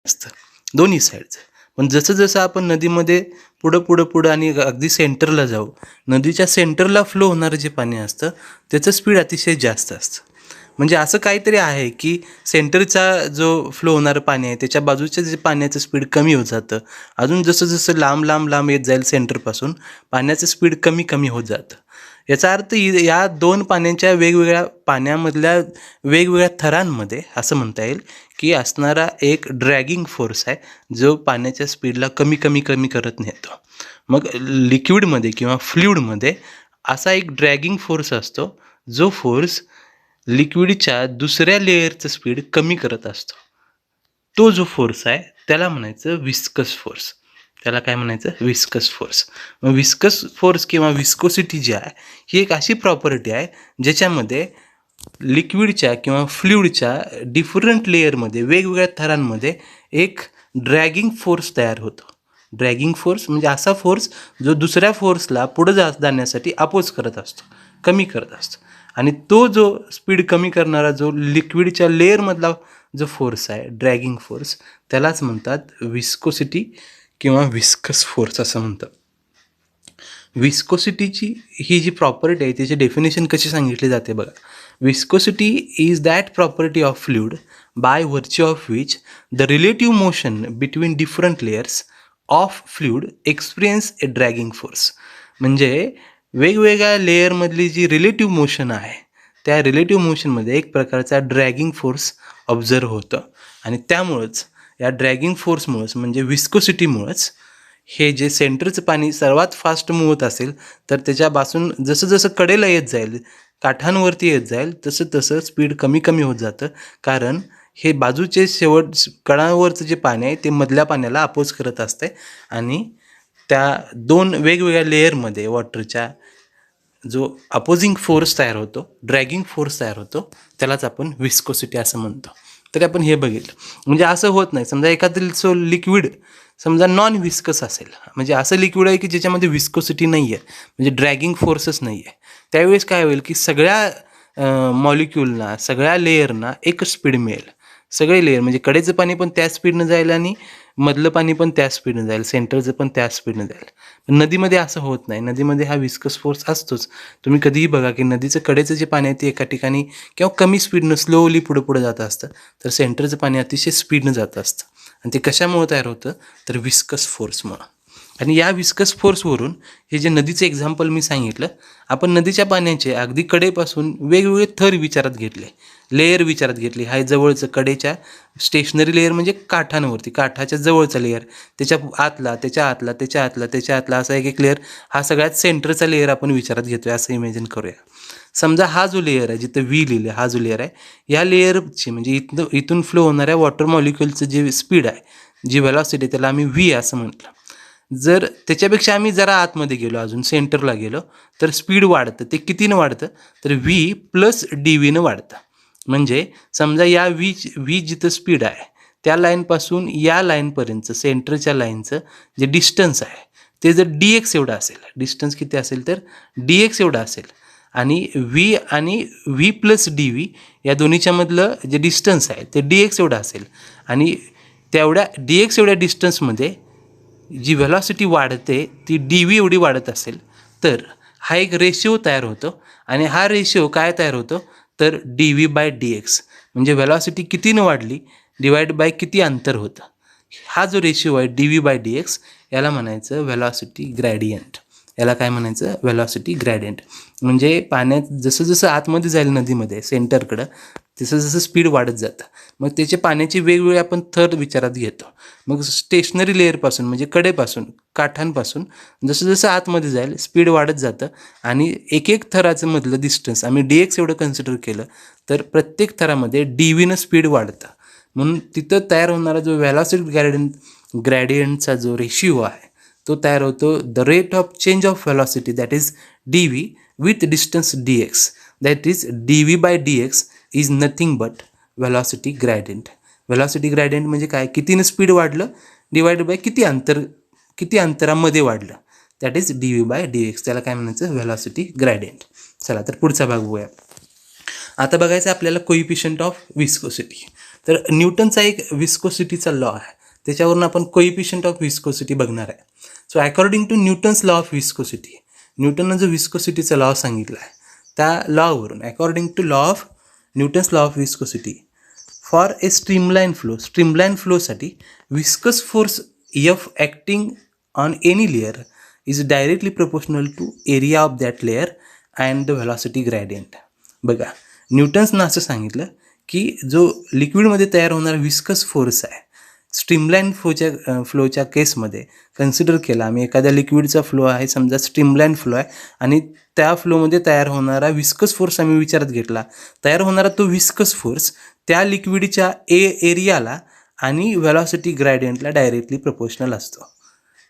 A: असतं दोन्ही साईडचं. पण जसं जसं आपण नदीमध्ये पुढं आणि अगदी सेंटरला जाऊ, नदीच्या सेंटरला फ्लो होणारं जे पाणी असतं त्याचं स्पीड अतिशय जास्त असतं. म्हणजे असं काहीतरी आहे की सेंटरचा जो फ्लो होणारं पाणी आहे त्याच्या बाजूच्या जे पाण्याचं स्पीड कमी होत जातं. अजून जसं जसं लांब येत जाईल सेंटरपासून, पाण्याचं स्पीड कमी कमी होत जातं. याचा अर्थ या दोन पाण्याच्या वेगवेगळ्या पाण्यामधल्या वेगवेगळ्या थरांमध्ये असं म्हणता येईल की असणारा एक ड्रॅगिंग फोर्स आहे, जो पाण्याच्या स्पीडला कमी कमी कमी करत नेतो. मग लिक्विडमध्ये किंवा फ्लुइडमध्ये असा एक ड्रॅगिंग फोर्स असतो, जो फोर्स लिक्विडच्या दुसऱ्या लेअरचं स्पीड कमी करत असतो. तो जो फोर्स आहे त्याला म्हणायचं विस्कस फोर्स. त्याला काय म्हणायचं, विस्कस फोर्स. मग विस्कस फोर्स किंवा विस्कोसिटी जी आहे ही एक अशी प्रॉपर्टी आहे ज्याच्यामध्ये लिक्विडच्या किंवा फ्लुइडच्या डिफरंट लेअरमध्ये वेगवेगळ्या थरांमध्ये एक ड्रॅगिंग फोर्स तयार होतो. ड्रॅगिंग फोर्स म्हणजे असा फोर्स जो दुसऱ्या फोर्सला पुढं जाण्यासाठी अपोज करत असतो, कमी करत असतो. आणि तो जो स्पीड कमी करणारा जो लिक्विडच्या लेअरमधला जो फोर्स आहे, ड्रॅगिंग फोर्स, त्यालाच म्हणतात विस्कोसिटी किंवा विस्कस फोर्स असं म्हणतात. विस्कोसिटीची ही जी प्रॉपर्टी आहे त्याची डेफिनेशन कशी सांगितली जाते बघा. Viscosity is that property of fluid by virtue of which the relative motion between different layers of fluid experience a dragging force. म्हणजे वेगवेगळ्या लेअरमधली जी रिलेटिव्ह मोशन आहे त्या रिलेटिव्ह मोशनमध्ये एक प्रकारचा ड्रॅगिंग फोर्स ऑब्झर्व होतं. आणि त्यामुळंच या ड्रॅगिंग फोर्समुळंच म्हणजे विस्कोसिटीमुळंच हे जे सेंटरचं पाणी सर्वात फास्ट मूव्ह होत असेल तर त्याच्यापासून जसं जसं कडेला येत जाईल, काठांवरती येत जाईल, तसं तसं स्पीड कमी कमी होत जातं. कारण हे बाजूचे कडावरचं जे पाणी आहे ते मधल्या पाण्याला अपोज करत असते. आणि त्या दोन वेगवेगळ्या लेअरमध्ये वॉटरच्या जो अपोजिंग फोर्स तयार होतो, ड्रॅगिंग फोर्स तयार होतो, त्यालाच आपण विस्कोसिटी असं म्हणतो. तरी आपण हे बघितलं. म्हणजे असं होत नाही, समजा एखादं लिक्विड समजा नॉन विस्कस असेल, म्हणजे असं लिक्विड आहे की ज्याच्यामध्ये विस्कोसिटी नाही आहे, म्हणजे ड्रॅगिंग फोर्सच नाही आहे, त्यावेळेस काय होईल की सगळ्या मॉलिक्यूलना, सगळ्या लेअरना एकच स्पीड मिळेल. सगळे लेअर म्हणजे कडेचं पाणी पण त्याच स्पीडनं जाईल आणि मधलं पाणी पण त्याच स्पीडनं जाईल, सेंटरचं पण त्याच स्पीडनं जाईल. पण नदीमध्ये असं होत नाही. नदीमध्ये हा विस्कस फोर्स असतोच. तुम्ही कधीही बघा की नदीचं कडेचं जे पाणी आहे ते एका ठिकाणी किंवा कमी स्पीडनं स्लोली पुढं जात असतं, तर सेंटरचं पाणी अतिशय स्पीडनं जात असतं. आणि ते कशामुळे तयार होतं, तर विस्कस फोर्समुळं. आणि या विस्कस फोर्सवरून हे जे नदीचं एक्झाम्पल मी सांगितलं, आपण नदीच्या पाण्याचे अगदी कडेपासून वेगवेगळे थर विचारात घेतले, लेयर विचारात घेतली. हा जवळचं कडेच्या स्टेशनरी लेयर म्हणजे काठांवरती, काठाच्या जवळचा लेयर, त्याच्या आतला, त्याच्या आतला, त्याच्या आतला, त्याच्या आतला, असा एक एक लेयर, हा सगळ्यात सेंटरचा लेयर आपण विचारात घेतोय असं इमॅजिन करूया. समजा हा जो लेयर आहे, जिथं व्ही लिहिलं, हा जो लेयर आहे, या लेयरची म्हणजे इथून फ्लो होणाऱ्या वॉटर मॉलिक्युलचं जे स्पीड आहे, जी व्हेलॉसिटी, त्याला आम्ही व्ही असं म्हटलं. जर त्याच्यापेक्षा आम्ही जरा आतमध्ये गेलो, अजून सेंटरला गेलो, तर स्पीड वाढतं. ते कितीनं वाढतं, तर व्ही प्लस डी व्हीनं वाढतं. म्हणजे समजा या व्ही जिथं स्पीड आहे त्या लाईनपासून या लाईनपर्यंतचं सेंटरच्या लाईनचं जे डिस्टन्स आहे ते जर डी एक्स एवढं असेल, डिस्टन्स किती असेल तर डी एक्स एवढं असेल, आणि व्ही प्लस डी व्ही या दोन्हीच्यामधलं जे डिस्टन्स आहे ते डी एक्स एवढं असेल, आणि तेवढ्या डी एक्स एवढ्या डिस्टन्समध्ये जी व्हेलॉसिटी वाढते ती डी व्ही एवढी वाढत असेल, तर हा एक रेशिओ तयार होतो. आणि हा रेशिओ काय तयार होतो, तर D V by D x. म्हणजे व्हेलॉसिटी कितीनं वाढली, डिवाइड बाय किती अंतर होतं, हा जो रेशिओ आहे dv/dx याला म्हणायचं व्हेलॉसिटी ग्रॅडियंट. याला काय म्हणायचं, व्हेलॉसिटी ग्रॅडियंट. म्हणजे पाण्यात जसं जसं आतमध्ये जाईल नदीमध्ये सेंटरकडं तसं जसं स्पीड वाढत जातं, मग त्याचे पाण्याचे वेगवेगळे आपण थर विचारात घेतो. मग स्टेशनरी लेअरपासून म्हणजे कडेपासून काठांपासून जसं जसं आतमध्ये जाईल स्पीड वाढत जातं आणि एक एक थराचं मधलं डिस्टन्स आम्ही dx एवढं कन्सिडर केलं तर प्रत्येक थरामध्ये dvनं स्पीड वाढतं. म्हणून तिथं तयार होणारा जो व्हेलॉसिटी ग्रॅडियंटचा जो रेशिओ आहे तो तयार होतो the rate of change of velocity that is dv with distance dx, that is dv/dx is nothing but velocity gradient. Velocity gradient म्हणजे काय, कितीनं स्पीड वाढलं डिवाइड बाय किती अंतरामध्ये वाढलं, दॅट इज dv/dx. त्याला काय म्हणायचं, व्हेलॉसिटी ग्रॅडियंट. चला तर पुढचा भाग बघूया. आता बघायचं आपल्याला कोइफिशियंट ऑफ विस्कोसिटी. तर न्यूटनचा एक विस्कोसिटीचा लॉ आहे, त्याच्यावरून आपण कोइफिशियंट ऑफ विस्कोसिटी बघणार आहे. So according to Newton's law of viscosity, न्यूटननं जो विस्कोसिटीचा लॉ सांगितला आहे त्या लॉवरून according to Newton's law of viscosity for a streamline फ्लोसाठी viscous force F acting on any layer is directly proportional to area of that layer and the velocity gradient. बघा, न्यूटन्सनं असं सांगितलं की जो लिक्विडमध्ये तयार होणारा विस्कस फोर्स आहे स्ट्रीमलाईन फ्लोच्या केसमध्ये कन्सिडर केला आम्ही. एखाद्या लिक्विडचा फ्लो आहे, समजा स्ट्रीमलाईन फ्लो आहे आणि त्या फ्लोमध्ये तयार होणारा विस्कस फोर्स आम्ही विचारात घेतला. तयार होणारा तो विस्कस फोर्स त्या लिक्विडच्या एरियाला आणि व्हेलॉसिटी ग्रॅडियंटला डायरेक्टली प्रोपोर्शनल असतो.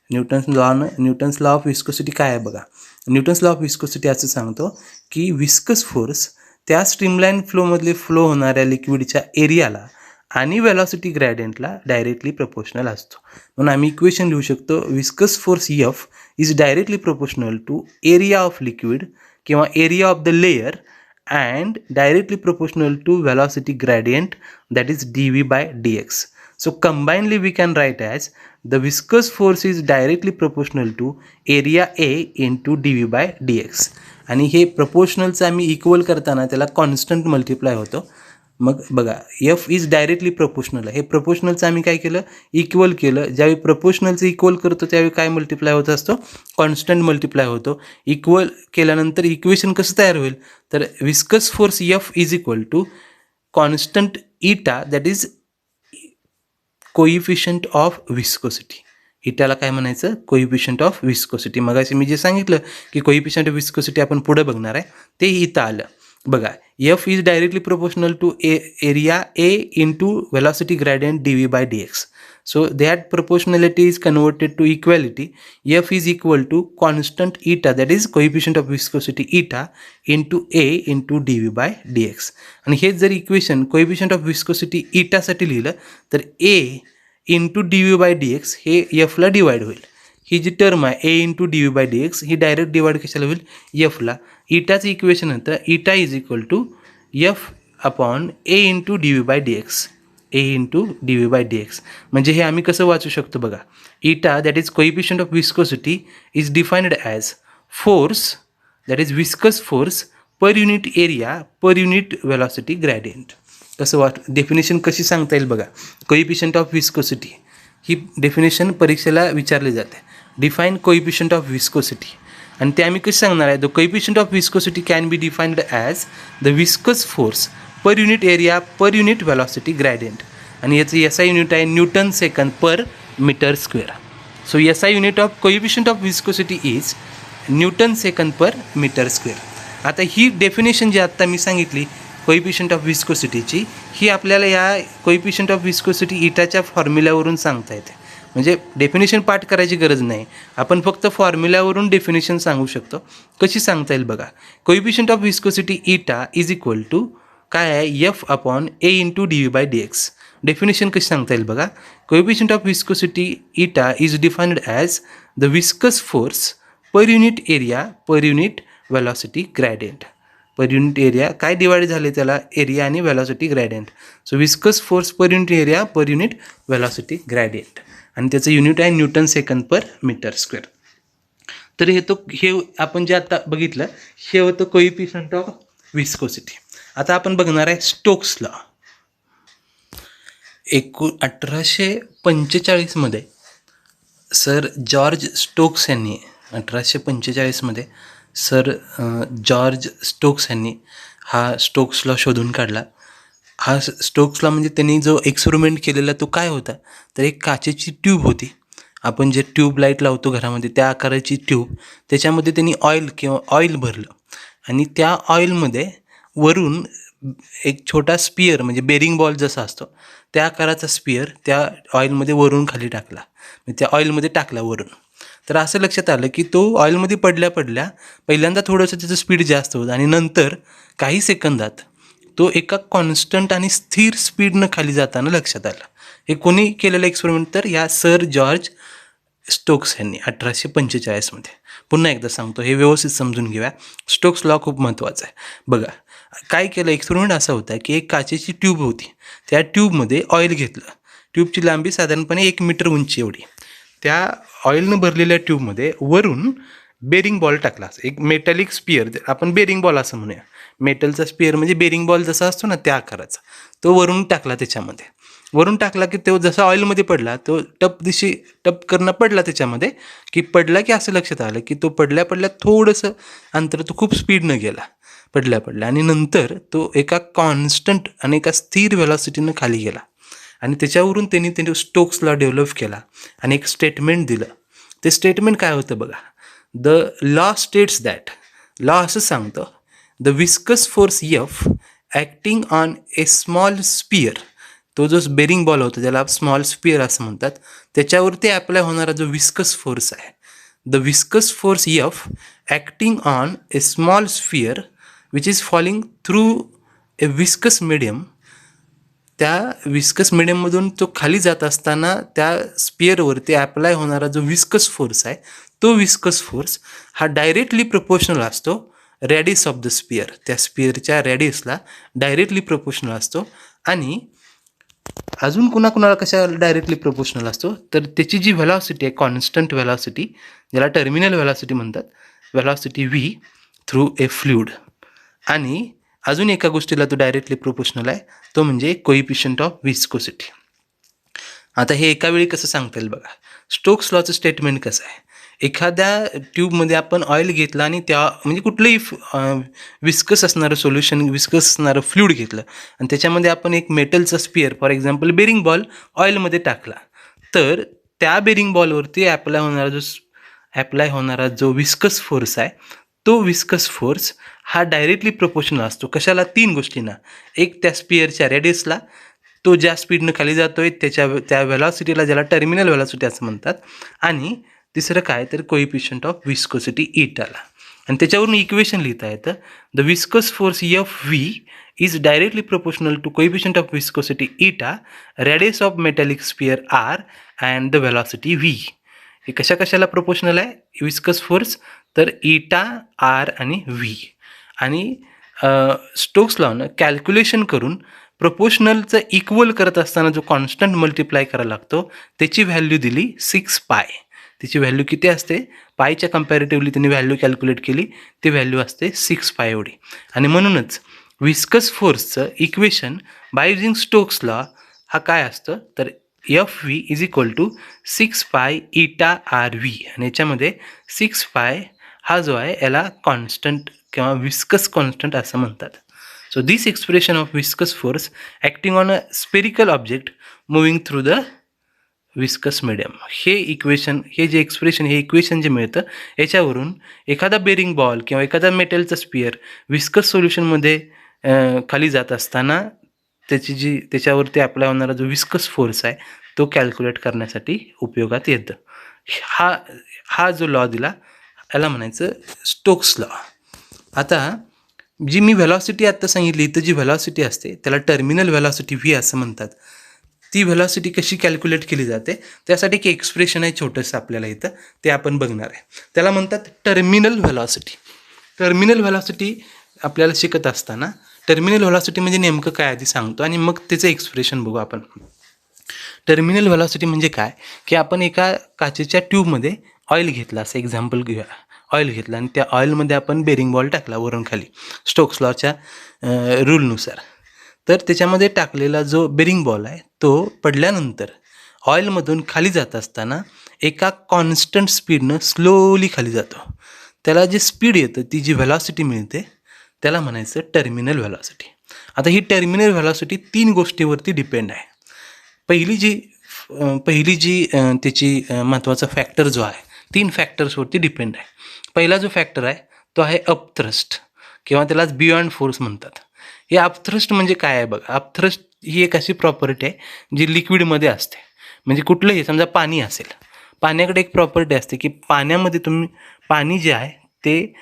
A: न्यूटन्स लॉ ऑफ विस्कोसिटी काय आहे बघा. न्यूटन्स लॉ ऑफ विस्कोसिटी असं सांगतो की विस्कस फोर्स त्या स्ट्रीमलाईन फ्लोमधले फ्लो होणाऱ्या लिक्विडच्या एरियाला आणि व्हेलॉसिटी ग्रॅडियंटला डायरेक्टली प्रोपोर्शनल असतो. म्हणून आम्ही इक्वेशन लिहू शकतो viscous force F is directly proportional to area of liquid किंवा area of the layer and directly proportional to velocity gradient that is dv/dx. So combinedly we can write as the viscous force is directly proportional to area A into dv/dx. आणि हे प्रपोर्शनलचं आम्ही equal करताना त्याला constant multiply होतो. मग बघा, F is directly proportional, हे प्रपोर्शनलचं आम्ही काय केलं, इक्वल केलं. ज्यावेळी प्रपोर्शनलचं इक्वल करतो त्यावेळी काय मल्टिप्लाय होत असतो, कॉन्स्टंट मल्टिप्लाय होतो. इक्वल केल्यानंतर इक्वेशन कसं तयार होईल, तर viscous force F is equal to constant eta that is coefficient of viscosity. इटाला काय म्हणायचं, कोइफिशियंट ऑफ विस्कोसिटी. मगाशी मी जे सांगितलं की कोइफिशियंट ऑफ विस्कोसिटी आपण पुढे बघणार आहे ते इथं आलं. बघा, F is directly proportional to area A into velocity gradient dv/dx. So that proportionality is converted to equality. F is equal to constant eta, that is coefficient of viscosity eta into A into dv/dx. आणि हे जर equation coefficient of viscosity eta साठी लिहिलं तर A into dv/dx हे F ला divide होईल. ही जी टर्म आहे A इंटू dv/dx ही डायरेक्ट डिवाइड कशाला होईल, F ला. इटाचं इक्वेशन होतं eta is equal to F upon A into dv/dx. A into dv/dx. म्हणजे हे आम्ही कसं वाचू शकतो बघा, eta that is coefficient of viscosity is defined as force that is viscous force per unit area per unit velocity gradient. कसं definition कशी सांगता येईल बघा. Coefficient of viscosity he definition परीक्षेला विचारली जाते. डिफाईन कोइफिशियंट ऑफ विस्कोसिटी, आणि ते आम्ही कशी सांगणार आहे, the coefficient of viscosity can be defined as the viscous force per unit area per unit velocity gradient. आणि याचं SI युनिट आहे newton second per metre square. So SI unit of coefficient of viscosity is newton second per metre square. आता ही definition जी आत्ता मी सांगितली coefficient of विस्कोसिटीची, ही आपल्याला या coefficient of viscosity इटाच्या फॉर्म्युल्यावरून सांगता येते. म्हणजे डेफिनेशन पाठ करायची गरज नाही, आपण फक्त फॉर्म्युल्यावरून डेफिनेशन सांगू शकतो. कशी सांगता येईल बघा, coefficient of viscosity eta is equal to काय आहे, F upon A into dv/dx. Definition कशी सांगता येईल बघा, coefficient of viscosity eta is defined as the viscous force per unit area per unit velocity gradient. Per unit area काय divide झाले त्याला, area आणि velocity gradient. So viscous force per unit area per unit velocity gradient, आणि त्याचं unit आहे newton second per metre square. तर हे आपण जे आता बघितलं हे होतं कोइफिशियंट ऑफ विस्कोसिटी. आता आपण बघणार आहे स्टोक्स लॉ. 1845मध्ये सर जॉर्ज स्टोक्स यांनी 1845मध्ये सर जॉर्ज स्टोक्स यांनी हा स्टोक्स लॉ शोधून काढला. हा स्टोक्स लॉ म्हणजे त्यांनी जो एक्सपेरिमेंट केलेला तो काय होता, तर एक काचेची ट्यूब होती. आपण जे ट्यूब लाईट लावतो घरामध्ये त्या आकाराची ट्यूब, त्याच्यामध्ये त्यांनी ऑइल भरलं आणि त्या ऑइलमध्ये वरून एक छोटा स्पियर म्हणजे बेरिंग बॉल जसा असतो त्या आकाराचा स्पियर त्या ऑइलमध्ये वरून खाली टाकला, त्या ऑइलमध्ये टाकला वरून. तर असं लक्षात आलं की तो ऑइलमध्ये पडल्या पहिल्यांदा थोडंसं त्याचं स्पीड जास्त होतं आणि नंतर काही सेकंदात तो एका कॉन्स्टंट आणि स्थिर स्पीडनं खाली जाताना लक्षात आलं. हे कोणी केलेलं एक्सपेरिमेंट, तर या सर जॉर्ज स्टोक्स यांनी 1845मध्ये. पुन्हा एकदा सांगतो, हे व्यवस्थित समजून घेऊया. स्टोक्स लॉ खूप महत्त्वाचा आहे. बघा काय केलं, एक्सपेरिमेंट असा होता की एक काचेची ट्यूब होती, त्या ट्यूबमध्ये ऑइल घेतलं. ट्यूबची लांबी साधारणपणे 1 मीटर उंची एवढी. त्या ऑइलनं भरलेल्या ट्यूबमध्ये वरून बेरिंग बॉल टाकला, एक मेटॅलिक स्पियर, आपण बेरिंग बॉल असं म्हणूया. मेटलचा स्पियर म्हणजे बेरिंग बॉल जसा असतो ना त्या आकाराचा, तो वरून टाकला. त्याच्यामध्ये वरून टाकला की तो जसा ऑइलमध्ये पडला, तो टप करणं पडला त्याच्यामध्ये, की पडला की असं लक्षात आलं की तो पडल्या थोडंसं अंतर तो खूप स्पीडनं गेला पडल्या आणि नंतर तो एका कॉन्स्टंट आणि एका स्थिर व्हेलॉसिटीनं खाली गेला. आणि त्याच्यावरून त्यांनी स्टोक्स लॉ डेव्हलप केला आणि एक स्टेटमेंट दिलं. ते स्टेटमेंट काय होतं बघा, the law states that, law असं सांगतं, the viscous force F acting on a small sphere, तो जो बेरिंग बॉल होता त्याला स्मॉल स्पियर असं म्हणतात, त्याच्यावरती अप्लाय होणारा जो विस्कस फोर्स आहे, the viscous force F acting on a small sphere which is falling through a viscous medium, त्या विस्कस मिडियममधून तो खाली जात असताना त्या स्पियरवरती अप्लाय होणारा जो विस्कस फोर्स आहे, तो विस्कस फोर्स हा डायरेक्टली प्रपोर्शनल असतो रॅडियस ऑफ द स्पियर, त्या स्पियरच्या रॅडियसला डायरेक्टली प्रपोर्शनल असतो. आणि अजून कुणाला कशाला डायरेक्टली प्रपोर्शनल असतो, तर त्याची जी व्हेलॉसिटी आहे, कॉन्स्टंट व्हेलॉसिटी, ज्याला टर्मिनल व्हेलॉसिटी म्हणतात, velocity V through a fluid. आणि अजून एका गोष्टीला तो डायरेक्टली प्रोपोर्शनल आहे, तो म्हणजे कोइफिशियंट ऑफ विस्कोसिटी. आता हे एका वेळी कसं सांगता येईल बघा. स्टोक्स लॉचं स्टेटमेंट कसं आहे, एखाद्या ट्यूबमध्ये आपण ऑइल घेतला आणि त्या म्हणजे कुठलंही विस्कस असणारं सोल्युशन, विस्कस असणारं फ्लुइड घेतलं आणि त्याच्यामध्ये आपण एक मेटलचा sphere, for example bearing ball, ऑइलमध्ये टाकला, तर त्या बेरिंग बॉलवरती अप्लाय होणारा जो विस्कस फोर्स आहे, तो विस्कस फोर्स हा डायरेक्टली प्रपोर्शनल असतो. कशाला? 3 गोष्टींना. एक, त्या स्पियरच्या रेडियसला, तो ज्या स्पीडनं खाली जातोय त्या व्हेलॉसिटीला, ज्याला टर्मिनल व्हेलॉसिटी असं म्हणतात. आणि तिसरं काय, तर कोइफिशियंट ऑफ विस्कोसिटी ईटाला. आणि त्याच्यावरून इक्वेशन लिहिता येतं, the viscous force F V is directly proportional to coefficient of viscosity eta, radius of metallic sphere R and the velocity V. हे कशाला प्रोपोर्शनल आहे विस्कस फोर्स, तर ईटा, R आणि V. आणि स्टोक्स लॉनं कॅल्क्युलेशन करून प्रोपोर्शनलचं इक्वल करत असताना जो कॉन्स्टंट मल्टिप्लाय करायला लागतो, त्याची व्हॅल्यू दिली 6 पाय. त्याची व्हॅल्यू किती असते, पायच्या कम्पॅरेटिव्हली त्यांनी व्हॅल्यू कॅल्क्युलेट केली, ती व्हॅल्यू असते 6 पाय एवढी. आणि म्हणूनच विस्कस फोर्सचं equation by using Stokes law हा काय असतं, तर F V is equal to 6 pi eta R V. आणि याच्यामध्ये 6 पाय हा जो आहे याला कॉन्स्टंट किंवा विस्कस कॉन्स्टंट असं म्हणतात. So this expression of viscous force acting on a spherical object moving through the viscous medium, हे इक्वेशन, हे जे एक्सप्रेशन, हे इक्वेशन जे मिळतं, याच्यावरून एखादा बेरिंग बॉल किंवा एखादा मेटलचा स्पियर विस्कस सोल्युशनमध्ये खाली जात असताना त्याच्यावरती अप्लाय होणारा जो विस्कस फोर्स आहे तो कॅल्क्युलेट करण्यासाठी उपयोगात येतं. हा जो लॉ दिला याला म्हणायचं स्टोक्स लॉ. आता जी मी व्हेलॉसिटी आत्ता सांगितली, इथं जी व्हेलॉसिटी असते त्याला टर्मिनल व्हेलॉसिटी V असं म्हणतात. ती व्हेलॉसिटी कशी कॅल्क्युलेट केली जाते, त्यासाठी एक एक्सप्रेशन आहे छोटंसं आपल्याला इथं, ते आपण बघणार आहे. त्याला म्हणतात टर्मिनल व्हेलॉसिटी. टर्मिनल व्हेलॉसिटी आपल्याला शिकत असताना टर्मिनल व्हेलॉसिटी म्हणजे नेमकं काय आधी सांगतो आणि मग त्याचं एक्सप्रेशन बघू आपण. टर्मिनल व्हेलॉसिटी म्हणजे काय, की आपण एका काचेच्या ट्यूबमध्ये ऑइल घेतला, असं एक्झाम्पल घेऊया. ऑइल घेतला आणि त्या ऑइलमध्ये आपण बेरिंग बॉल टाकला वरून खाली स्टोक्स लॉच्या रूलनुसार. तर त्याच्यामध्ये टाकलेला जो बेरिंग बॉल आहे तो पडल्यानंतर ऑइलमधून खाली जात असताना एका कॉन्स्टंट स्पीडनं स्लोली खाली जातो. त्याला जे स्पीड येतं, ती जी व्हेलॉसिटी मिळते, त्याला म्हणायचं टर्मिनल व्हेलॉसिटी. आता ही टर्मिनल व्हेलॉसिटी 3 गोष्टीवरती डिपेंड आहे. पहिली जी त्याची महत्त्वाचा फॅक्टर जो आहे, 3 फॅक्टर्सवरती डिपेंड आहे. पहिला जो फॅक्टर आहे तो आहे अपथ्रस्ट किंवा त्यालाच बियॉन्ड फोर्स म्हणतात. हे अपथ्रस्ट म्हणजे काय आहे बघा. अपथ्रस्ट ही एक अशी प्रॉपर्टी आहे जी लिक्विडमध्ये असते. म्हणजे कुठलंही, समजा पाणी असेल, पाण्याकडे एक प्रॉपर्टी असते की पाण्यामध्ये पाणी जे आहे ते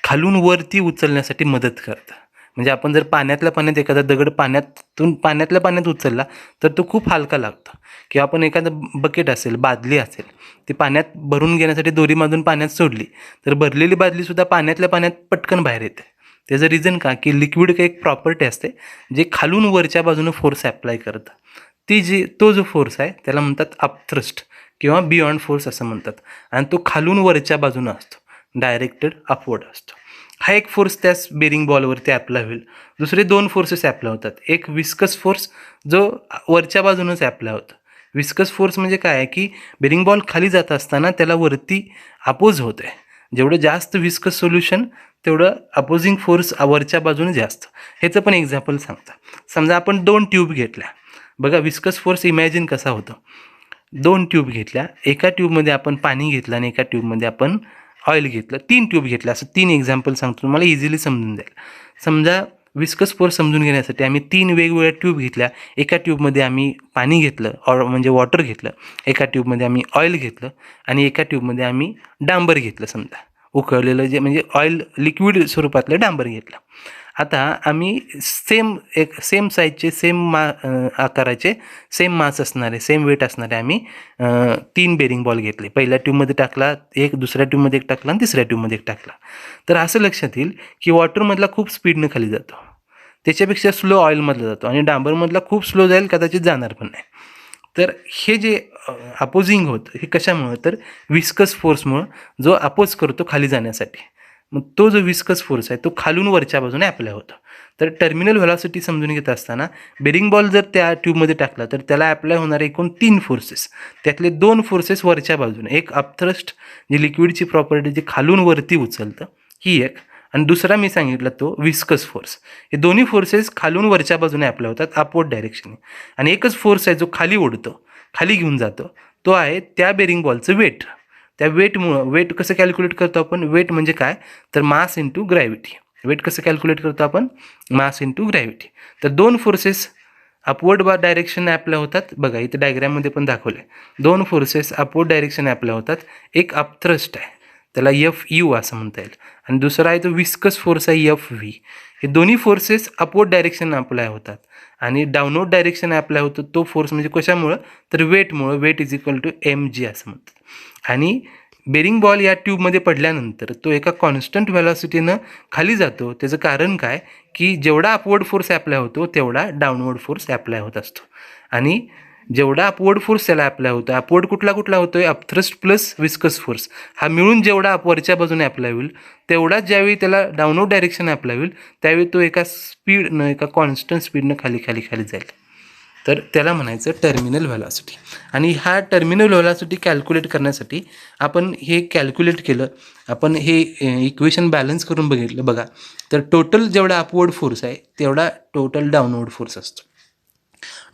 A: खालून वरती उचलण्यासाठी मदत करतं. म्हणजे आपण जर पाण्यातल्या पाण्यात एखादा दगड पाण्यातल्या पाण्यात उचलला तर तो खूप हलका लागतो. किंवा आपण एखादं बकेट असेल, बादली असेल, ती पाण्यात भरून घेण्यासाठी दोरी बांधून पाण्यात सोडली तर भरलेली बादलीसुद्धा पाण्यातल्या पाण्यात पटकन बाहेर येते. त्याचं रिझन का, की लिक्विड काही एक प्रॉपर्टी असते जे खालून वरच्या बाजूनं फोर्स ॲप्लाय करतं. तो जो फोर्स आहे त्याला म्हणतात अपथ्रस्ट किंवा बियॉन्ड फोर्स असं म्हणतात. आणि तो खालून वरच्या बाजूनं असतो, डायरेक्टेड अपवर्ड असतो. हा एक फोर्स त्याच बेरिंग बॉलवरती ॲप्लाय होईल. दुसरे 2 फोर्सेस ॲप्लाय होतात. एक विस्कस फोर्स जो वरच्या बाजूनच ॲप्लाय होतं. विस्कस फोर्स म्हणजे काय आहे, की बेरिंग बॉल खाली जात असताना त्याला वरती अपोज होत आहे. जेवढं जास्त विस्कस सोल्युशन तेवढं अपोजिंग फोर्स वरच्या बाजूने जास्त. ह्याचं पण एक्झाम्पल सांगता. समजा आपण 2 ट्यूब घेतल्या. बघा विस्कस फोर्स इमॅजिन कसा होतो. 2 ट्यूब घेतल्या, एका ट्यूबमध्ये आपण पाणी घेतलं आणि एका ट्यूबमध्ये आपण ऑइल घेतलं. 3 ट्यूब घेतल्या. असं 3 एक्झाम्पल सांगतो, तुम्हाला इझिली समजून जाईल. समजा विस्कस फोर्स समजून घेण्यासाठी आम्ही 3 वेगवेगळ्या ट्यूब घेतल्या. एका ट्यूबमध्ये आम्ही पाणी घेतलं, म्हणजे वॉटर घेतलं. एका ट्यूबमध्ये आम्ही ऑइल घेतलं आणि एका ट्यूबमध्ये आम्ही डांबर घेतलं. समजा उकळलेलं जे म्हणजे ऑइल लिक्विड स्वरूपातलं डांबर घेतलं. आता आम्ही सेम साईजचे, आकाराचे, सेम मास असणारे, सेम वेट असणारे आम्ही 3 बेरिंग बॉल घेतले. पहिल्या ट्यूबमध्ये टाकला एक, दुसऱ्या ट्यूबमध्ये एक टाकला आणि तिसऱ्या ट्यूबमध्ये एक टाकला. तर असं लक्षात येईल की वॉटरमधला खूप स्पीडनं खाली जातो, त्याच्यापेक्षा स्लो ऑइलमधला जातो, आणि डांबरमधला खूप स्लो जाईल, कदाचित जाणार पण नाही. तर हे जे अपोजिंग होतं हे कशामुळं, तर विस्कस फोर्समुळं, जो अपोज करतो खाली जाण्यासाठी. मग तो जो विस्कस फोर्स आहे तो खालून वरच्या बाजूने अप्लाय होतो. तर टर्मिनल व्हेलॉसिटी समजून घेत असताना बेरिंग बॉल जर त्या ट्यूबमध्ये टाकला तर त्याला अप्लाय होणारे एकूण 3 फोर्सेस, त्यातले 2 फोर्सेस वरच्या बाजूने, एक अपथ्रस्ट जी लिक्विडची प्रॉपर्टी जी खालून वरती उचलतं ही एक, आणि दुसरा मी सांगितलं तो विस्कस फोर्स. हे दोन्ही फोर्सेस खालून वरच्या बाजूने अप्लाय होतात अपवर्ड डायरेक्शनने. आणि एकच फोर्स आहे जो खाली ओढतो, खाली घेऊन जातो, तो आहे त्या बेरिंग बॉलचं वेट. त्या वेटमुळं, वेट कसं कॅल्क्युलेट करतो आपण, वेट म्हणजे काय, तर मास इंटू ग्रॅव्हिटी. वेट कसं कॅल्क्युलेट करतो आपण, मास इंटू ग्रॅव्हिटी. तर 2 फोर्सेस अपवर्ड डायरेक्शन अप्लाय होतात. बघा इथे डायग्राममध्ये पण दाखवले, 2 फोर्सेस अपवर्ड डायरेक्शन अप्लाय होतात. एक अपथ्रस्ट आहे, त्याला FU असं म्हणता येईल, आणि दुसरा आहे तो विस्कस फोर्स आहे FV. हे दोन्ही फोर्सेस अपवर्ड डायरेक्शन अप्लाय होतात, आणि डाऊनवर्ड डायरेक्शन अप्लाय होतो तो फोर्स म्हणजे कशामुळं, तर वेटमुळं. Weight is equal to mg असं म्हणतात. आणि बेरिंग बॉल या ट्यूबमध्ये पडल्यानंतर तो एका कॉन्स्टंट व्हेलॉसिटीनं खाली जातो. त्याचं कारण काय, की जेवढा अपवर्ड फोर्स अप्लाय होतो तेवढा डाऊनवर्ड फोर्स अप्लाय होत असतो. आणि जेवढा अपवर्ड फोर्स त्याला अप्लाय होतो, अपवर्ड कुठला होतो आहे, अपथ्रस्ट प्लस विस्कस फोर्स, हा मिळून जेवढा वरच्या बाजूने अप्लाय होईल तेवढाच ज्यावेळी त्याला डाऊनवर्ड डायरेक्शन अप्लाय होईल त्यावेळी तो एका स्पीडनं, एका कॉन्स्टंट स्पीडनं खाली जाईल. तर त्याला म्हणायचं टर्मिनल व्हेलॉसिटी. आणि हा टर्मिनल व्हेलॉसिटी कॅल्क्युलेट करण्यासाठी आपण हे कॅल्क्युलेट केलं, आपण हे इक्वेशन बॅलन्स करून बघितलं. बघा, तर टोटल जेवढा अपवर्ड फोर्स आहे तेवढा टोटल डाऊनवर्ड फोर्स असतो.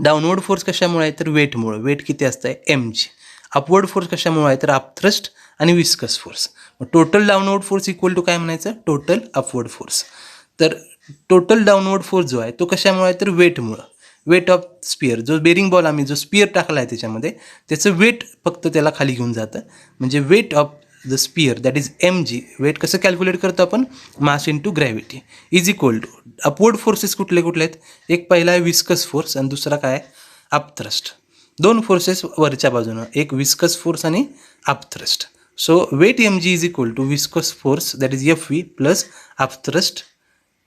A: डाऊनवर्ड फोर्स कशामुळे आहे, तर वेटमुळं. वेट किती असतं आहे, mg. अपवर्ड फोर्स कशामुळे आहे, तर अपथ्रस्ट आणि विस्कस फोर्स. मग total downward force equal to काय म्हणायचं, टोटल अपवर्ड फोर्स. तर टोटल डाऊनवर्ड फोर्स जो आहे तो कशामुळे आहे, तर वेटमुळं. वेट ऑफ स्पियर, जो बेरिंग बॉल आम्ही जो स्पियर टाकला आहे त्याच्यामध्ये, त्याचं वेट फक्त त्याला खाली घेऊन जातं. म्हणजे weight of the sphere that is mg. Weight कसं कॅल्क्युलेट करतो आपण, mass into gravity is equal to upward forces कुठले आहेत, एक पहिला आहे विस्कस फोर्स आणि दुसरा काय आहे, अपथ्रस्ट. 2 फोर्सेस वरच्या बाजूनं, एक विस्कस फोर्स आणि upthrust. So weight mg is equal to viscous force that is FV plus upthrust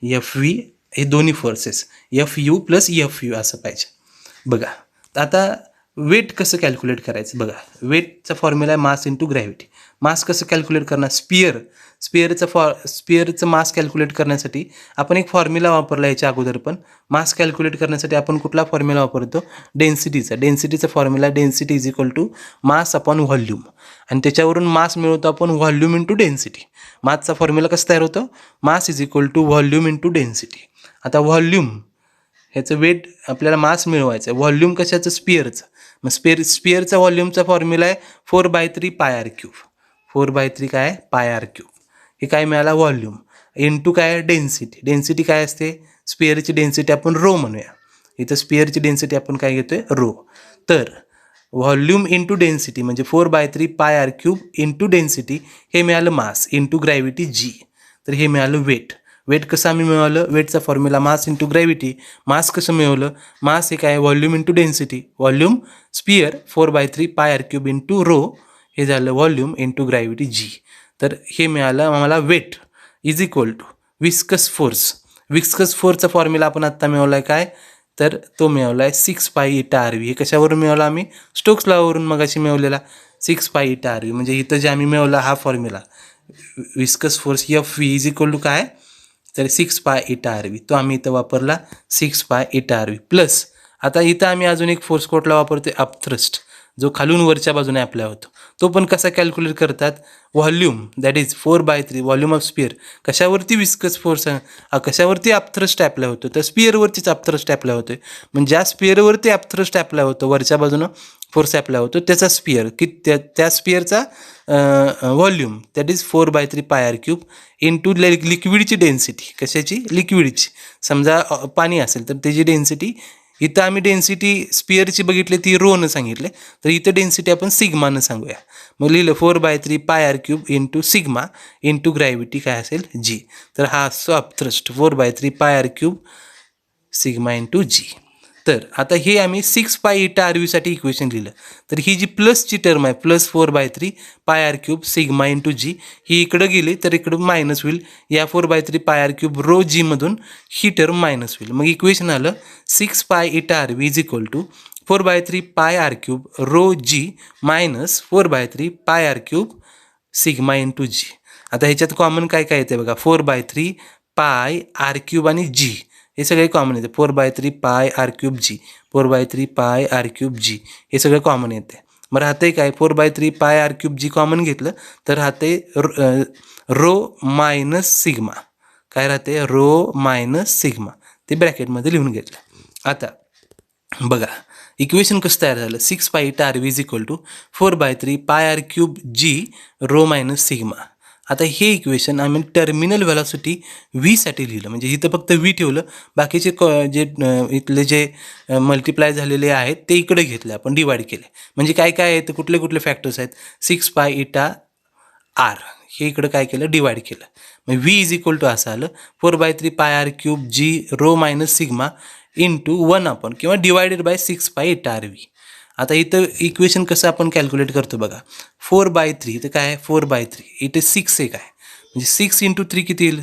A: FV. हे दोन्ही फोर्सेस FU प्लस FU असं पाहिजे. बघा आता वेट कसं कॅल्क्युलेट करायचं बघा. वेटचा फॉर्म्युला आहे मास इंटू ग्रॅव्हिटी. मास कसं कॅल्क्युलेट करणार? स्पिअरचं मास कॅल्क्युलेट करण्यासाठी आपण एक फॉर्म्युला वापरला याच्या अगोदर पण. मास कॅल्क्युलेट करण्यासाठी आपण कुठला फॉर्म्युला वापरतो? डेन्सिटीचा formula density is equal to mass upon volume, आणि त्याच्यावरून मास मिळवतो आपण व्हॉल्यूम इंटू डेन्सिटी. मासचा फॉर्म्युला कसं तयार होतं? Mass is equal to volume into density. आता व्हॉल्यूम ह्याचं वेट आपल्याला मास मिळवायचं आहे. व्हॉल्यूम कशाचं? स्पिअरचं. मग स्पिअरचा व्हॉल्यूमचा फॉर्म्युला आहे 4/3 पाय आर क्यूब. 4/3 काय आहे? पाय आर क्यूब. हे काय मिळाला? व्हॉल्यूम. इंटू काय आहे? डेन्सिटी. डेन्सिटी काय असते? स्पिअरची डेन्सिटी आपण रो म्हणूया. इथं स्पिअरची डेन्सिटी आपण काय घेतोय? रो. तर व्हॉल्यूम इंटू डेन्सिटी म्हणजे 4/3 pi R cube into density, हे मिळालं मास इंटू ग्रॅव्हिटी जी. तर हे मिळालं वेट. वेट कसं आम्ही मिळवलं? वेटचा formula mass into gravity. Mass कसं मिळवलं? मास हे काय? Volume into density. Volume sphere 4/3 pi R cube into rho, हे झालं व्हॉल्यूम इंटू ग्रॅव्हिटी जी. तर हे मिळालं आम्हाला weight is equal to viscous force. Viscous फोर्सचा फॉर्म्युला आपण आत्ता मिळवला आहे काय? तर तो मिळवला आहे 6π/RV. हे कशावरून मिळवला आम्ही? स्टोक्स लॉवरून मगाशी मिळवलेला 6π/RV. म्हणजे इथं जे आम्ही मिळवला हा formula viscous force FV is equal to काय? तर 6π/RV. तो आम्ही इथं वापरला 6π/RV प्लस. आता इथं आम्ही अजून एक फोर्स कोटला वापरतोय अपथ्रस्ट, जो खालून वरच्या बाजूने अप्लाय होतो. तो पण कसा कॅल्क्युलेट करतात? Volume that is 4/3 volume of sphere. कशावरती विस्कस फोर्स, कशावरती अपथ्रस्ट अप्लाय होतो? तर स्पिअरवरतीच अपथ्रस्ट अप्लाय होतोय. म्हणजे ज्या स्पिअरवरती अपथ्रस्ट अप्लाय होतो, वरच्या बाजूनं फोर्स अप्लाय होतो, त्याचा स्पिअर की त्या स्पिअरचा volume that is 4/3 pi R cube into लिक्विडची डेन्सिटी. कशाची? लिक्विडची. समजा पाणी असेल तर त्याची डेन्सिटी, इथं आम्ही डेन्सिटी स्पिअरची बघितली ती रोनं सांगितले, तर इथं डेन्सिटी आपण सिग्मानं सांगूया. मग लिहिलं 4/3 pi R cube into sigma into gravity काय असेल? जी. तर हा असतो upthrust 4/3 pi R cube sigma into G. तर आता हे आम्ही 6π/RV साठी इक्वेशन लिहिलं. तर ही जी प्लसची टर्म आहे plus 4/3 pi R cube sigma into G, ही इकडं गेली तर इकडं मायनस होईल. या 4/3 पाय आर क्यूब रो जी मधून ही टर्म मायनस होईल. मग इक्वेशन आलं 6π/RV is equal to 4/3 pi R cube rho G minus 4/3 pi R cube sigma into G. आता ह्याच्यात कॉमन काय काय येते बघा? 4/3 पाय आर क्यूब आणि जी हे सगळे कॉमन येते. 4/3 पाय आर क्यूब जी, 4/3 पाय आर क्यूब जी, हे सगळं कॉमन येते. मग राहते काय? 4/3 पाय आर क्यूब जी कॉमन घेतलं तर राहते रो मायनस सिग्मा. काय राहते? Rho minus sigma. ते ब्रॅकेटमध्ये लिहून घेतलं. आता बघा इक्वेशन कसं तयार झालं? 6π/RV is equal to 4/3 pi R cube G rho minus sigma. आता हे इक्वेशन आम्ही टर्मिनल व्हेलॉसिटी व्हीसाठी लिहिलं. म्हणजे इथं फक्त व्ही ठेवलं, बाकीचे जे इथले जे मल्टिप्लाय झालेले आहेत ते इकडे घेतले, आपण डिवाइड केले. म्हणजे काय काय आहेत? कुठले कुठले फॅक्टर्स आहेत? 6π/R हे इकडं काय केलं? डिवाइड केलं. मग व्ही इज इक्वल टू असं आलं 4/3 pi R cube G rho minus sigma into 1 किंवा डिवायडेड बाय 6π/RV. आता इथं इक्वेशन कसं आपण कॅल्क्युलेट करतो बघा. 4/3 तर काय आहे? 4/3 इथे 6 एक आहे, म्हणजे 6 इंटू 3 किती येईल?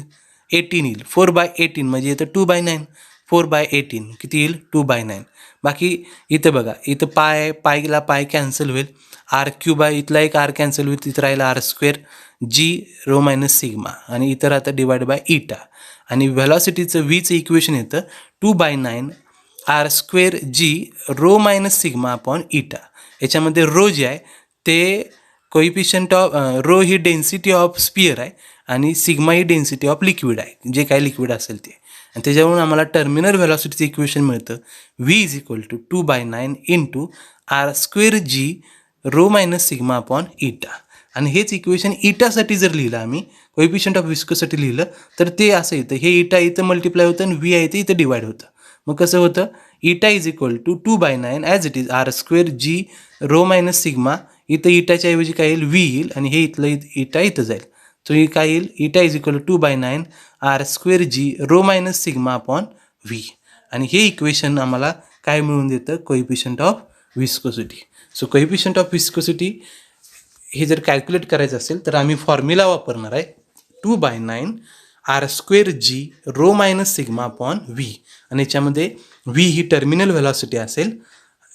A: 18 येईल. 4/18 म्हणजे इथं 2/9. 4/18 किती येईल? 2/9. बाकी इथं बघा, इथं पायला पाय कॅन्सल होईल. आर क्यूब आहे, इथला एक आर कॅन्सल होईल, तिथं राहिला R² G rho minus sigma, आणि इतर आता डिवाइड बाय इटा. आणि व्हेलॉसिटीचं व्हीचं इक्वेशन येतं 2/9 R² G rho minus sigma upon eta. याच्यामध्ये रो जे आहे ते कोइफिशियंट ऑफ रो ही डेन्सिटी ऑफ स्पिअर आहे आणि सिग्मा ही डेन्सिटी ऑफ लिक्विड आहे, जे काय लिक्विड असेल ते. आणि त्याच्यावरून आम्हाला टर्मिनल व्हेलॉसिटीचं इक्वेशन मिळतं V is equal to 2/9 into R² G rho minus sigma upon eta. आणि हेच इक्वेशन इटासाठी जर लिहिलं आम्ही, कोइफिशियंट ऑफ विस्कोसाठी लिहिलं, तर ते असं येतं. हे इटा इथं मल्टिप्लाय होतं आणि व्ही आहे ते इथं डिवाइड होतं. मग कसं होतं? Eta is equal to 2/9 as it is R² G rho minus sigma. इथं इटाच्या ऐवजी काय येईल? व्ही येईल, आणि हे इथलं इटा इथं जाईल. तो ही काय येईल? Eta is equal to 2/9 R² G rho minus sigma upon V. आणि हे इक्वेशन आम्हाला काय मिळून देतं? Coefficient of viscosity. So coefficient of viscosity हे जर कॅल्क्युलेट करायचं असेल तर आम्ही फॉर्म्युला वापरणार आहे 2/9 R² G rho minus sigma upon V. आणि याच्यामध्ये व्ही ही टर्मिनल व्हेलॉसिटी असेल,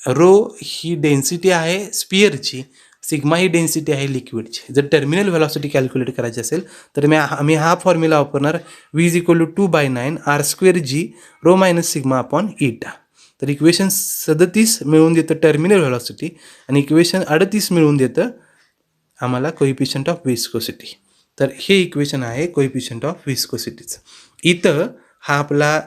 A: रो ही डेन्सिटी आहे स्पिअरची, सिग्मा ही डेन्सिटी आहे लिक्विडची. जर टर्मिनल व्हेलॉसिटी कॅल्क्युलेट करायची असेल तर आम्ही हा फॉर्म्युला वापरणार, V=2/9 r²g rho minus sigma upon eta. तर इक्वेशन 37 मिळवून देतं टर्मिनल व्हेलॉसिटी आणि इक्वेशन 38 मिळवून देतं आम्हाला कोइफिशियंट ऑफ विस्कोसिटी. तर हे इक्वेशन आहे कोइफिशियंट ऑफ विस्कोसिटीचं. इथं हा आपला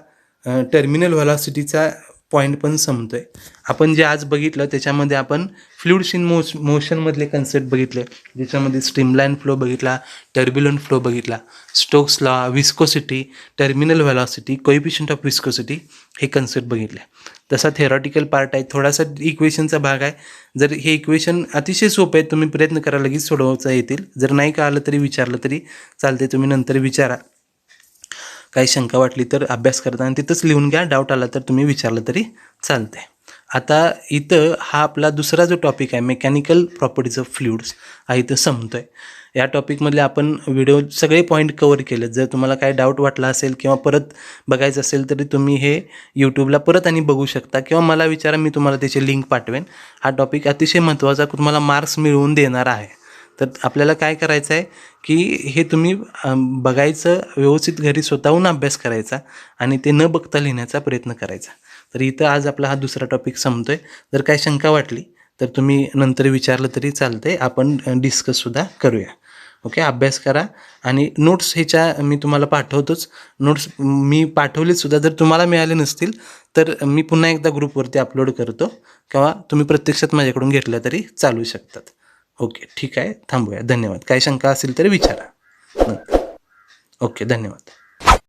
A: टर्मिनल व्हेलॉसिटीचा पॉईंट पण संपतोय. आपण जे आज बघितलं त्याच्यामध्ये आपण फ्लुइड्स इन मोशनमधले कन्सेप्ट बघितले, ज्याच्यामध्ये स्ट्रीमलाईन फ्लो बघितला, टर्ब्युलंट फ्लो बघितला, Stokes law, viscosity, terminal velocity, coefficient of viscosity हे कन्सेप्ट बघितले. तसा थेरॉटिकल पार्ट आहे, थोडासा इक्वेशनचा भाग आहे. जर हे इक्वेशन अतिशय सोपे आहेत, तुम्ही प्रयत्न करा लगेच सोडवता येतील. जर नाही कळालं तरी विचारलं तरी चालते, तुम्ही नंतर विचारा. काही शंका वाटली तर अभ्यास करताना तिथंच लिहून घ्या, डाऊट आला तर तुम्ही विचारलं तरी चालते. आता इथं हा आपला दुसरा जो टॉपिक आहे मेकॅनिकल प्रॉपर्टीज ऑफ फ्लुइड्स हा इथं संपतोय. या टॉपिकमधले आपण व्हिडिओ सगळे पॉईंट कवर केले. जर तुम्हाला काय डाऊट वाटला असेल किंवा परत बघायचं असेल तरी तुम्ही हे यूट्यूबला परत आणि बघू शकता किंवा मला विचारा, मी तुम्हाला त्याची लिंक पाठवेन. हा टॉपिक अतिशय महत्त्वाचा तुम्हाला मार्क्स मिळवून देणार आहे. तर आपल्याला काय करायचं आहे की हे तुम्ही बघायचं, व्यवस्थित घरी स्वतःहून अभ्यास करायचा आणि ते न बघता लिहिण्याचा प्रयत्न करायचा. तर इथं आज आपला हा दुसरा टॉपिक संपतो आहे. जर काय शंका वाटली तर तुम्ही नंतर विचारलं तरी चालतं आहे, आपण डिस्कससुद्धा करूया. ओके, अभ्यास करा आणि नोट्स ह्याच्या मी तुम्हाला पाठवतोच. नोट्स मी पाठवलेसुद्धा, जर तुम्हाला मिळाले नसतील तर मी पुन्हा एकदा ग्रुपवरती अपलोड करतो किंवा तुम्ही प्रत्यक्षात माझ्याकडून घेतल्या तरी चालू शकतात. ओके, ठीक आहे, थांबूया. धन्यवाद. काही शंका असेल तर विचारा. ओके, धन्यवाद.